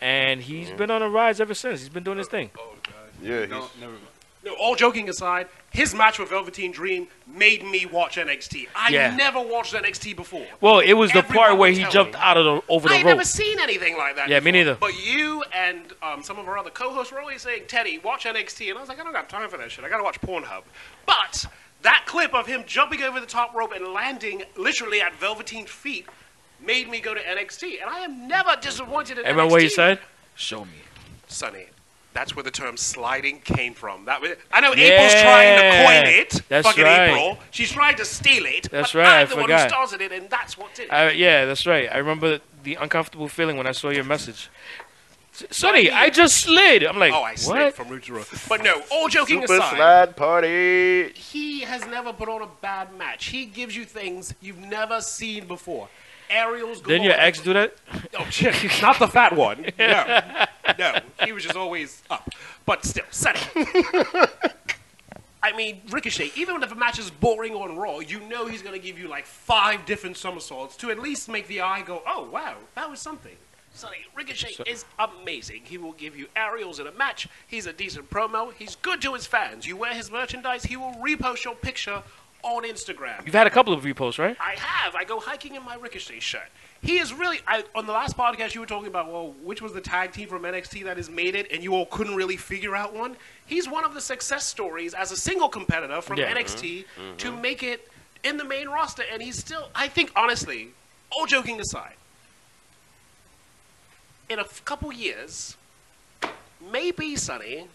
And he's been on a rise ever since. He's been doing his thing. Oh God. Yeah, No, he's- never mind. No, all joking aside, his match with Velveteen Dream made me watch NXT. I Yeah. never watched NXT before. Well, it was the Everyone part where would he tell jumped me. out of over the I ain't never rope. seen anything like that. Yeah, me before. neither. But you and some of our other co-hosts were always saying, Teddy, watch NXT. And I was like, I don't got time for that shit. I got to watch Pornhub. But that clip of him jumping over the top rope and landing literally at Velveteen's feet made me go to NXT. And I am never disappointed in NXT. Remember what he said? Show me. Sonny, that's where the term sliding came from. I know April's trying to coin it. That's fucking right. April. She's trying to steal it. That's but right, I'm I the one forgot. who started it, and that's what's in it. Yeah, that's right. I remember the uncomfortable feeling when I saw your message. Sonny, I just slid. I'm like, Oh, I slid what? from root to root. But no, all joking Super aside, Slide Party. he has never put on a bad match. He gives you things you've never seen before. Aerials galore. Didn't your ex do that? Oh, shit. Not the fat one. No. No. He was just always up. But still, Sonny. I mean, Ricochet, even if a match is boring on Raw, you know he's going to give you like 5 different somersaults to at least make the eye go, oh, wow, that was something. Sonny, Ricochet is amazing. He will give you aerials in a match. He's a decent promo. He's good to his fans. You wear his merchandise, he will repost your picture on Instagram. You've had a couple of reposts, right? I have. I go hiking in my Ricochet shirt. He is really. On the last podcast, you were talking about, well, which was the tag team from NXT that has made it, and you all couldn't really figure out one. He's one of the success stories as a single competitor from Yeah. NXT to make it in the main roster, and he's still. I think honestly, all joking aside, in a couple years, maybe Sonny,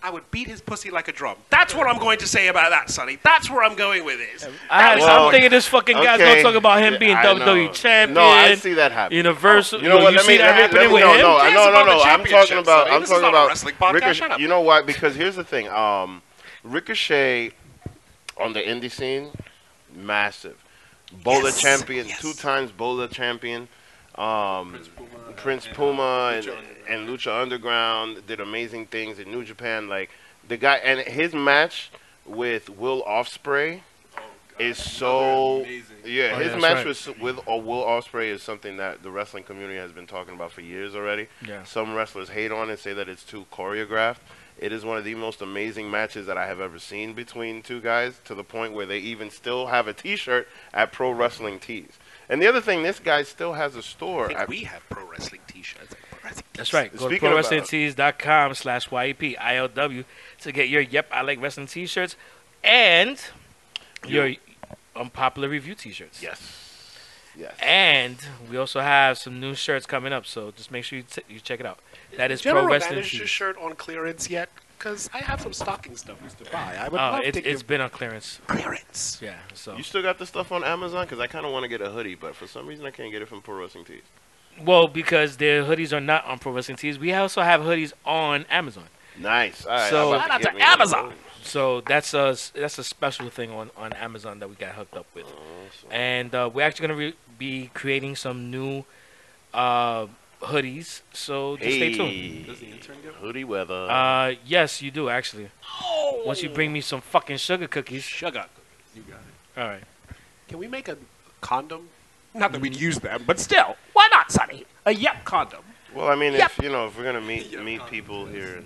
I would beat his pussy like a drum. That's what I'm going to say about that, Sonny. That's where I'm going with this. Well, I'm thinking this fucking guy's okay. gonna talk about him Yeah, being I WWE know. champion. No, I see that happen. Universal. You know what? You Let see me. that happening with No, him? no, Cares no, about no, the no. I'm talking championship, about. Sonny. I'm This is talking not a about wrestling podcast. Ricochet. Shut up. You know why? Because here's the thing. Ricochet on the indie scene, massive. Bola Yes, champion, yes. 2 times Bola champion. Prince Puma and Lucha Underground did amazing things in New Japan. Like the guy and his match with Will Ospreay is so amazing. yeah. Oh, His yeah, match that's with Will Ospreay is something that the wrestling community has been talking about for years already. Yeah. Some wrestlers hate on it, say that it's too choreographed. It is one of the most amazing matches that I have ever seen between 2 guys, to the point where they even still have a T-shirt at Pro Wrestling Tees. And the other thing, this guy still has a store. I think we have pro wrestling t-shirts. That's right. Go to Speaking about- ProWrestlingTees.com/YEPILW to get your Yep I Like Wrestling t-shirts and your unpopular review t-shirts. Yes. Yes. And we also have some new shirts coming up, so just make sure you check it out. That is Pro General Wrestling Manager's Tees. shirt on clearance yet? Because I have some stocking stuffers to buy. I would Oh, love to it's give been on clearance. clearance. Yeah, so. You still got the stuff on Amazon? Because I kind of want to get a hoodie, but for some reason I can't get it from Pro Wrestling Tees. Well, because their hoodies are not on Pro Wrestling Tees, we also have hoodies on Amazon. Nice. All right. So- I'm about Shout out get to me one of Amazon. those. So that's a special thing on Amazon that we got hooked up with. And we're actually going to be creating some new hoodies, so just stay tuned. Hey, Does the intern get one? hoodie weather. Yes, you do, actually. Once you bring me some fucking sugar cookies. Sugar. You got it. All right. Can we make a condom? Not that we'd use them, but still, why not, Sonny? A Yep condom. Well, I mean, Yep. if we're gonna meet people here,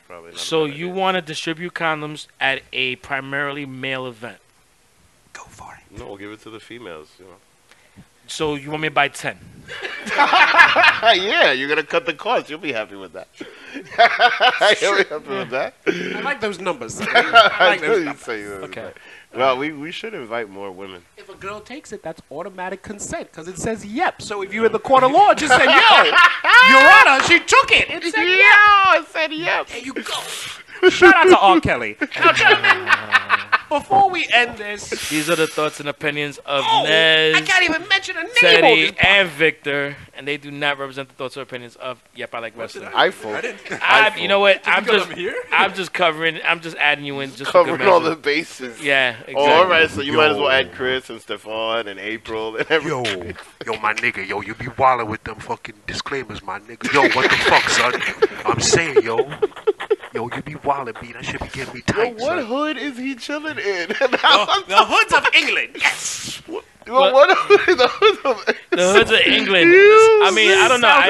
probably not. So a bad you idea. want to distribute condoms at a primarily male event. Go for it. No, we'll give it to the females. So you want me to buy 10? Yeah, you're gonna cut the cost. You'll be happy with that. You'll be happy with that. I like those numbers. Sonny. I like those You numbers. say that. Okay. Well, we should invite more women. If a girl takes it, that's automatic consent because it says yep. So if you're in the court of law, just say, yo, Your Honor, she took it. It said yeah. I said yep. There you go. Shout out to R. Kelly. Now, gentlemen, before we end this, These are the thoughts and opinions of I Nez, can't even mention a name on Teddy, this podcast. and Victor, and they do not represent the thoughts or opinions of Yep, I Like Wrestling. I vote. You know what? I'm because just, I'm here? I'm just covering. I'm just adding you in just for Covering good all measure. the bases. Yeah, exactly. Oh, all right, so you might as well add Chris and Stefan and April and Yo, everything. my nigga, you be wildin' with them fucking disclaimers, my nigga. Yo, what the fuck, son? I'm saying, yo, you be wildin', B. That shit be getting me Yo, tight, what son. hood is he chilling in? The hoods of England. Yes. What hood? The hoods of The hoods of England. I mean, I don't know.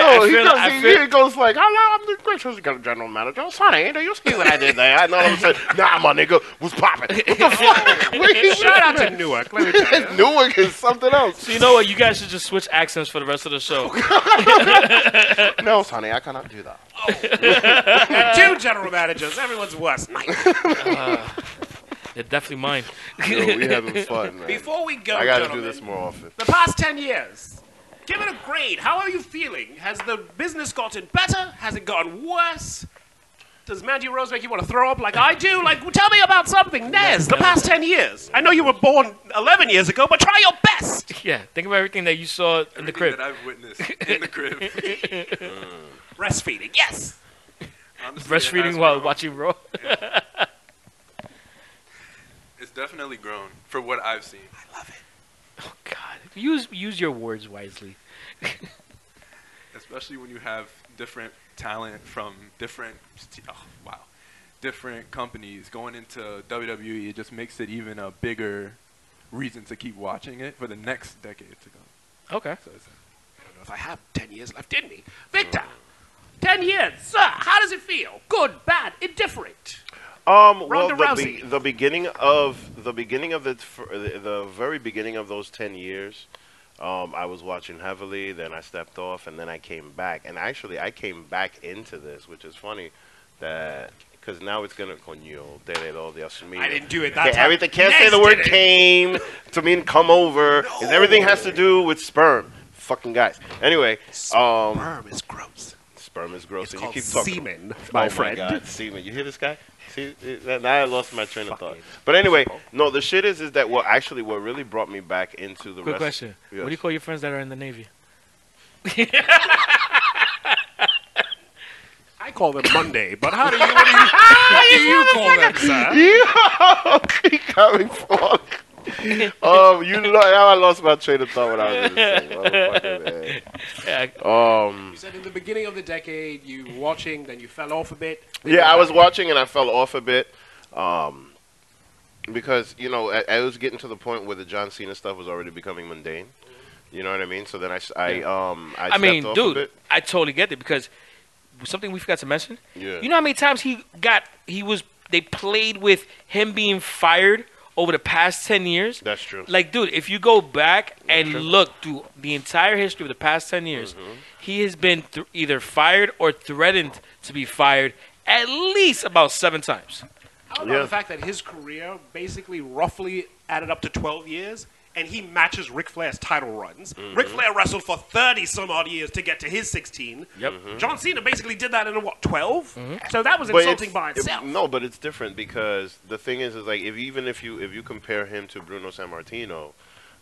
He goes like, I'm the gracious general manager. Sonny, do you see what I did there? And all of a sudden, nah, my nigga, what's poppin'? What the fuck? Shout out to Newark. Let me tell you. Newark is something else. So you know what? You guys should just switch accents for the rest of the show. No, Sonny, I cannot do that. Two general managers. Everyone's worst nightmare. They're definitely mine. Yo, we having fun, man. Before we go, I gotta do gentlemen, this more often. the past 10 years, give it a grade. How are you feeling? Has the business gotten better? Has it gotten worse? Does Mandy Rose make you want to throw up like I do? Like, tell me about something, Nez, the past 10 years. I know you were born 11 years ago, but try your best. Yeah, think of everything that you saw in the crib. That I've witnessed in the crib. Breastfeeding, yes. Honestly, it Breastfeeding has while grown. watching Raw. It's definitely grown for what I've seen. Oh God, use your words wisely. Especially when you have different talent from different different companies going into WWE. It just makes it even a bigger reason to keep watching it for the next decade to come. Okay. So it's, I don't know if I have 10 years left in me. Victor, 10 years. Sir, how does it feel? Good, bad, indifferent? Well, Ronda Rousey. the beginning of the very beginning of those 10 years, I was watching heavily. Then I stepped off, and then I came back. And actually, I came back into this, which is funny, that because now it's gonna coño, I didn't do it that time. Everything can't say Nez the word did it. came to mean come over. 'Cause everything has to do with sperm. Fucking guys. Anyway, Sperm is gross. sperm is gross. It's And you called keep talking. semen, Oh my friend. God, semen. You hear this guy? See, now I lost my train of thought. But anyway, no, the shit is that what really brought me back into the Quick rest. question. Yes. What do you call your friends that are in the Navy? I call them Monday, but what do you call them, sir? Yo, he coming for. You know, now I lost my train of thought when I was saying. Motherfucker, Yeah, man. You said in the beginning of the decade, you were watching, then you fell off a bit. Yeah, I was watching and I fell off a bit. Because, you know, I was getting to the point where the John Cena stuff was already becoming mundane. You know what I mean? So then I stepped off a dude, bit. I totally get it because something we forgot to mention. Yeah. You know how many times they played with him being fired over the past 10 years? That's true. Like, dude, if you go back and look through the entire history of the past 10 years, he has been either fired or threatened to be fired at least about 7 times. How about the fact that his career basically roughly added up to 12 years, and he matches Ric Flair's title runs. Ric Flair wrestled for 30-some-odd years to get to his 16. Yep. John Cena basically did that in, 12? So that was insulting by itself. No, but it's different because the thing is like if you compare him to Bruno Sammartino,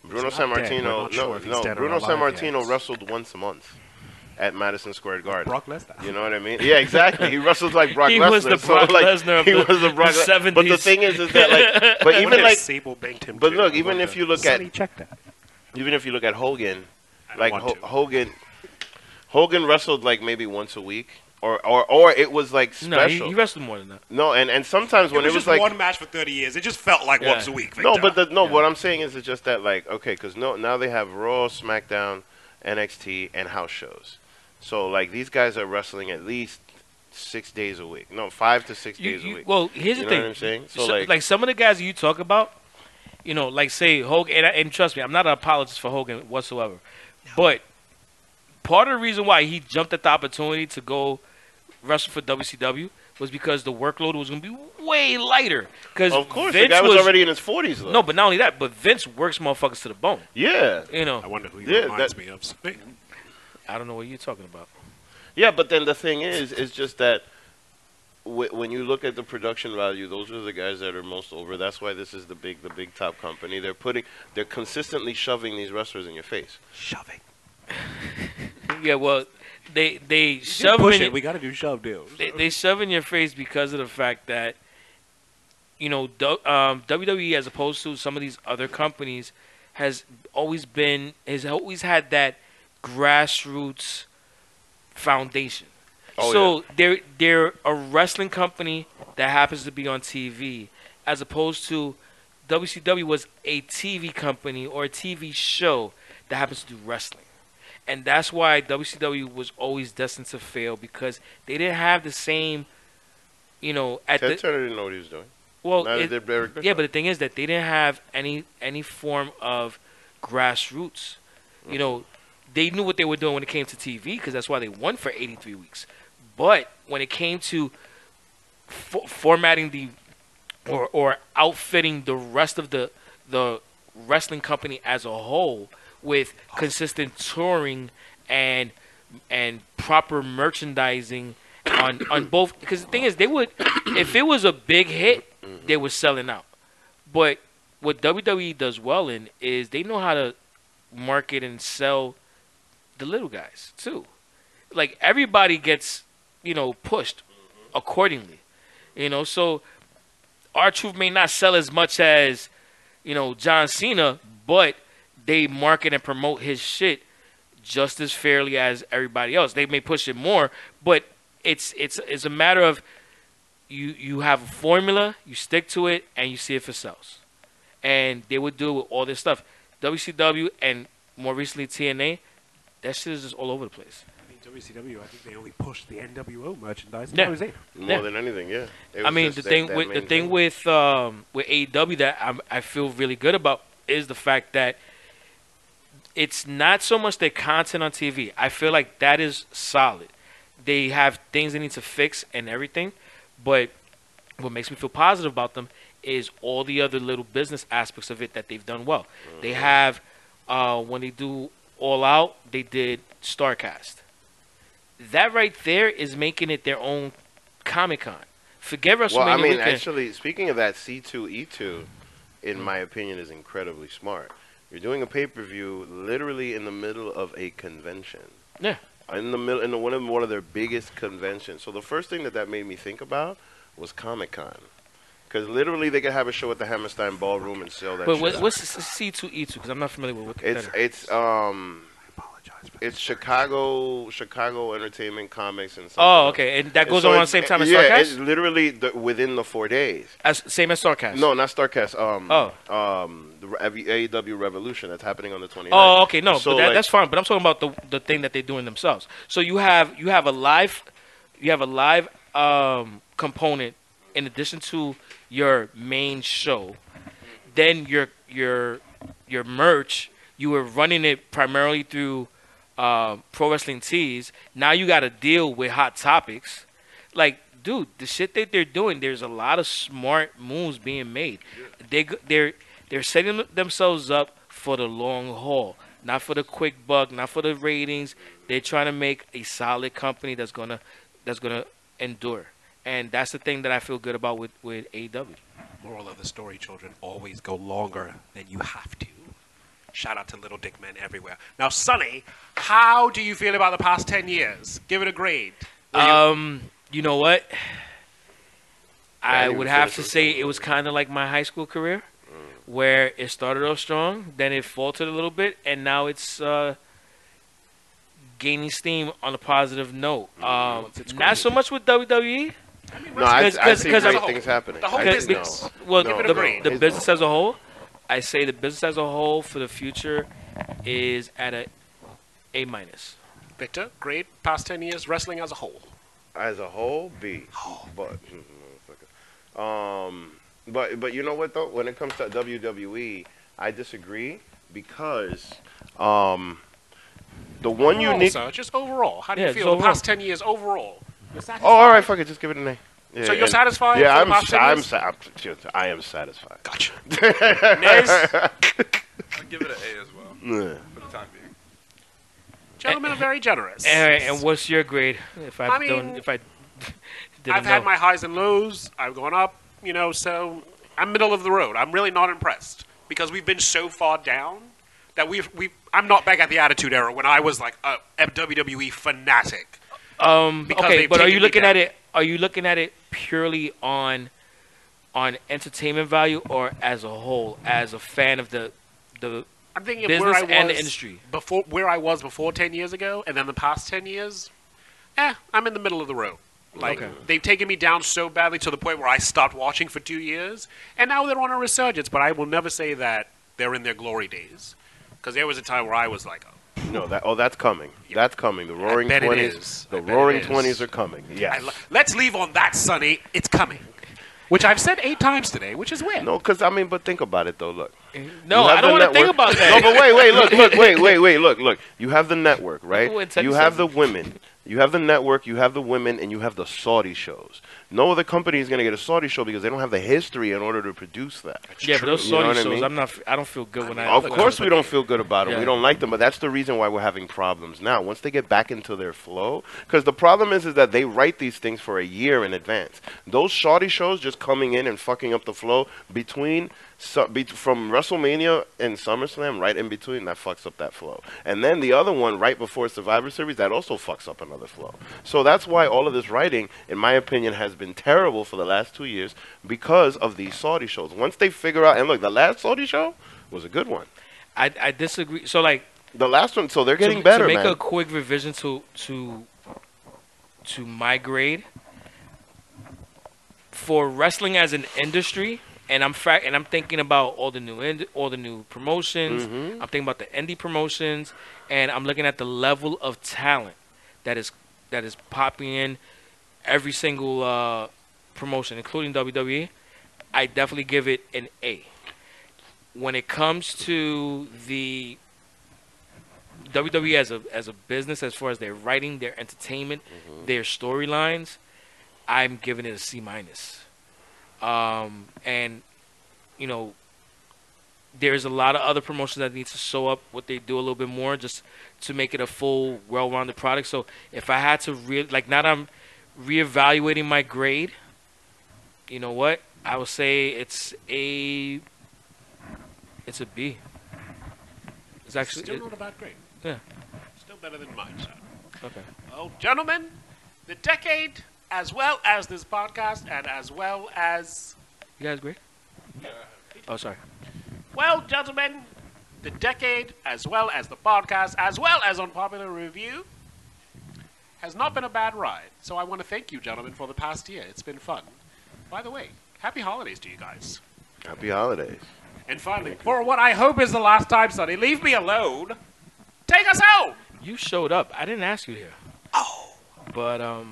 Bruno Sammartino wrestled once a month at Madison Square Garden. Brock Lesnar. You know what I mean? Yeah, exactly. He wrestled like Brock Lesnar. He was the Brock Lesnar of he the- was the Brock the Lesnar. But the 70s. thing is that like, but even like, Sable banked him. but too. look, even if you look at, Sonny, check that. even if you look at Hogan, I like want to. Hogan wrestled like maybe once a week, or it was like No, special. he wrestled more than that. No, and sometimes when It it was was just like one match for 30 years. It just felt like Yeah. once a week. no, Victor. but what I'm saying is it's just that like okay, because now they have Raw, SmackDown, NXT, and house shows. So like these guys are wrestling at least 6 days a week. No, 5 to 6 days a week. Well, here's You the know thing. what I'm saying? So, like, like- some of the guys you talk about, you know, like say Hogan, and trust me, I'm not an apologist for Hogan whatsoever, but part of the reason why he jumped at the opportunity to go wrestle for WCW was because the workload was going to be way lighter. Because of course, Vince the guy was already in his 40s. Though. No, but not only that, but Vince works motherfuckers to the bone. Yeah. You know, I wonder who he Yeah, reminds that- me of. I don't know what you're talking about. Yeah, but then the thing is just that when you look at the production value, those are the guys that are most over. That's why this is the big top company. They're consistently shoving these wrestlers in your face. Shoving. Yeah, well, they shove Push in it. We got to do shove deals. they shove in your face because of the fact that WWE, as opposed to some of these other companies, has always had that grassroots foundation. Oh, they're a wrestling company that happens to be on TV, as opposed to WCW was a TV company or a TV show that happens to do wrestling. And that's why WCW was always destined to fail, because they didn't have the same, Ted Turner didn't know what he was doing. Well, Neither did Eric yeah, Bischoff. but the thing is that they didn't have any form of grassroots. They knew what they were doing when it came to TV, because that's why they won for 83 weeks. But when it came to formatting or outfitting the rest of the wrestling company as a whole with consistent touring and proper merchandising on both, because the thing is, they would, if it was a big hit, they were selling out. But what WWE does well in is they know how to market and sell the little guys too. Like, everybody gets pushed accordingly. So R-Truth may not sell as much as John Cena, but they market and promote his shit just as fairly as everybody else. They may push it more, but it's a matter of you have a formula, you stick to it, and you see if it sells. And they would do it with all this stuff. WCW and more recently TNA, that shit is just all over the place. WCW, I think they only pushed the NWO merchandise. Yeah. That was it. More than anything, yeah. I mean, the thing with AEW that I feel really good about is the fact that it's not so much their content on TV. I feel like that is solid. They have things they need to fix and everything, but what makes me feel positive about them is all the other little business aspects of it that they've done well. They have, when they do All Out, they did StarCast. That right there is making it their own Comic-Con. Forget WrestleMania Well, I mean, weekend. actually, speaking of that, C2E2, in my opinion, is incredibly smart. You're doing a pay-per-view literally in the middle of a convention. Yeah. In the middle, in one of their biggest conventions. So the first thing that made me think about was Comic-Con. Because literally they could have a show at the Hammerstein Ballroom and sell that But shit. what's C2E2? Because I'm not familiar with what that is. It's Chicago Entertainment Comics and something. Oh, okay. And that goes on at the same time as Yeah, StarCast? it's literally within the 4 days. Same as StarCast? No, not StarCast. The AEW Revolution that's happening on the 29th. Oh, okay. No, So, but that's fine. But I'm talking about the thing that they're doing themselves. So you have a live component in addition to your main show. Then your merch, you were running it primarily through Pro Wrestling Tees. Now you got to deal with Hot Topics. Like, dude, the shit that they're doing, there's a lot of smart moves being made. They're setting themselves up for the long haul, not for the quick buck, not for the ratings. They're trying to make a solid company that's gonna endure, and that's the thing that I feel good about with AEW. Moral of the story, children, always go longer than you have to. Shout out to little dick men everywhere. Now, Sonny, how do you feel about the past 10 years? Give it a grade. You know what? I you would would have say to so. say it was kind of like my high school career, where it started off strong, then it faltered a little bit, and now it's gaining steam on a positive note. Not so much with WWE. No, I see because great things happening. the whole I business. think no. Well, No. the business as a whole, I say the business as a whole for the future is at a A-. Victor, grade, past 10 years, wrestling as a whole. As a whole, B. But you know what though? When it comes to WWE, I disagree because the one Overall, unique. sir, just overall. How do you Yeah, feel just the past 10 years overall? You're satisfied? Oh, all right, fuck it, just give it an A. Yeah, So you're and- satisfied Yeah, for the past 10 years? I am satisfied. Gotcha. I'd give it an A as well Yeah. for the time being. Gentlemen are very generous. And what's your grade? If I mean, didn't I've know. had my highs and lows. I've gone up, so I'm middle of the road. I'm really not impressed because we've been so far down that I'm not back at the Attitude Era when I was like a WWE fanatic. Because Okay, they've but are taken you me looking down. at it? Are you looking at it purely on entertainment value, or as a whole, as a fan of the I'm thinking of business where I was and the industry? where I was before 10 years ago, and then the past 10 years. I'm in the middle of the road. Like Okay. they've taken me down so badly to the point where I stopped watching for 2 years, and now they're on a resurgence. But I will never say that they're in their glory days, because there was a time where I was like, No, that's coming. That's coming. The Roaring bet it 20s. is. The I bet Roaring it is. 20s are coming. Yes. let's leave on that, Sonny. It's coming. Which I've said 8 times today, which is weird. No, because but think about it though. Look. No, You have I don't the want to think network. about that. No, but wait, look. You have the network, right? Wait, tell You me have the something. women. You have the network, you have the women, and you have the Saudi shows. No other company is going to get a Saudi show because they don't have the history in order to produce that. Yeah, but those You know Saudi what I shows, mean? I don't feel good when I. Of course we don't feel good about them. Yeah. We don't like them, but that's the reason why we're having problems now. Once they get back into their flow, because the problem is that they write these things for a year in advance. Those Saudi shows just coming in and fucking up the flow between from WrestleMania and SummerSlam, right in between, that fucks up that flow. And then the other one right before Survivor Series, that also fucks up another flow. So that's why all of this writing, in my opinion, has been terrible for the last 2 years because of these Saudi shows. Once they figure out, and look, the last Saudi show was a good one. I disagree. So like The last one, so they're getting to better, make man. a quick revision to my grade for wrestling as an industry. And I'm thinking about all the new promotions. Mm-hmm. I'm thinking about the indie promotions, and I'm looking at the level of talent that is popping in every single promotion, including WWE. I definitely give it an A. When it comes to the WWE as a business, as far as their writing, their entertainment, their storylines, I'm giving it a C minus. And there's a lot of other promotions that need to show up what they do a little bit more just to make it a full, well-rounded product. So if I had to now that I'm reevaluating my grade, you know what? I would say it's a B. It's actually Still not a bad grade. yeah. Still better than mine, sir. Okay. Well, gentlemen, the decade, as well as this podcast, and as well as... You guys agree? Oh, sorry. Well, gentlemen, the decade, as well as the podcast, as well as Unpopular Review, has not been a bad ride. So I want to thank you, gentlemen, for the past year. It's been fun. By the way, happy holidays to you guys. Happy holidays. And finally, for what I hope is the last time, Sonny, leave me alone. Take us home! You showed up. I didn't ask you here. Oh. But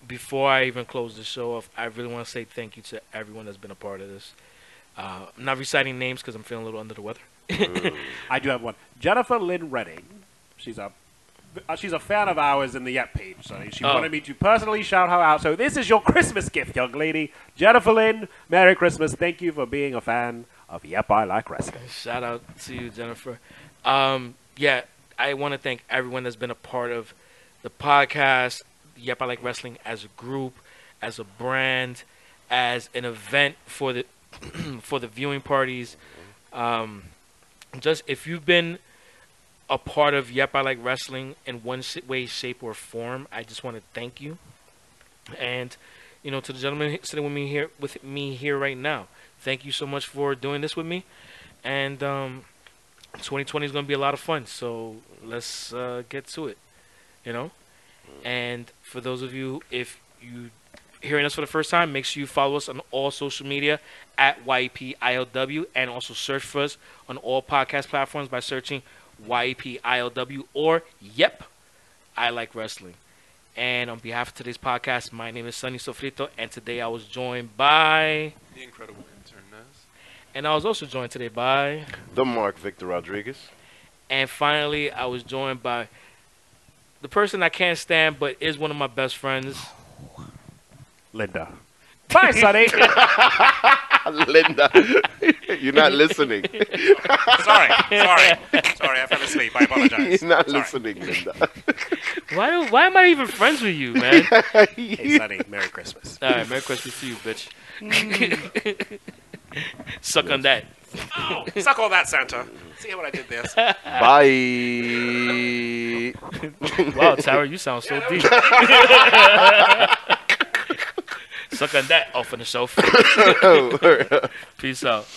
before I even close the show off, I really want to say thank you to everyone that's been a part of this. I'm not reciting names because I'm feeling a little under the weather. I do have one. Jennifer Lynn Redding. She's a fan of ours in the Yep page, so she wanted me to personally shout her out. So this is your Christmas gift, young lady. Jennifer Lynn, Merry Christmas. Thank you for being a fan of Yep, I Like Wrestling. Shout out to you, Jennifer. Yeah, I want to thank everyone that's been a part of the podcast, Yep, I Like Wrestling as a group, as a brand, as an event for the for the viewing parties. Just if you've been a part of Yep, I Like Wrestling in one way, shape, or form, I just want to thank you. And to the gentleman sitting with me here right now, thank you so much for doing this with me. And 2020 is going to be a lot of fun, so let's get to it. And for those of you, if you hearing us for the first time, make sure you follow us on all social media at YEPILW, and also search for us on all podcast platforms by searching YEPILW or Yep, I Like Wrestling. And on behalf of today's podcast, my name is Sonny Sofrito, and today I was joined by... The incredible intern Nez. And I was also joined today by... The Mark Victor Rodriguez. And finally, I was joined by the person I can't stand, but is one of my best friends... Linda. Bye, Sonny. Linda. You're not listening. Sorry, I fell asleep. I apologize. You're not Sorry. listening, Linda. Why am I even friends with you, man? Hey, Sonny, Merry Christmas. All right, Merry Christmas to you, bitch. Suck on that. Oh, suck all that, Santa. See what I did there? Bye. Wow, Tara, you sound so deep. Suck on that off on the shelf. Peace out.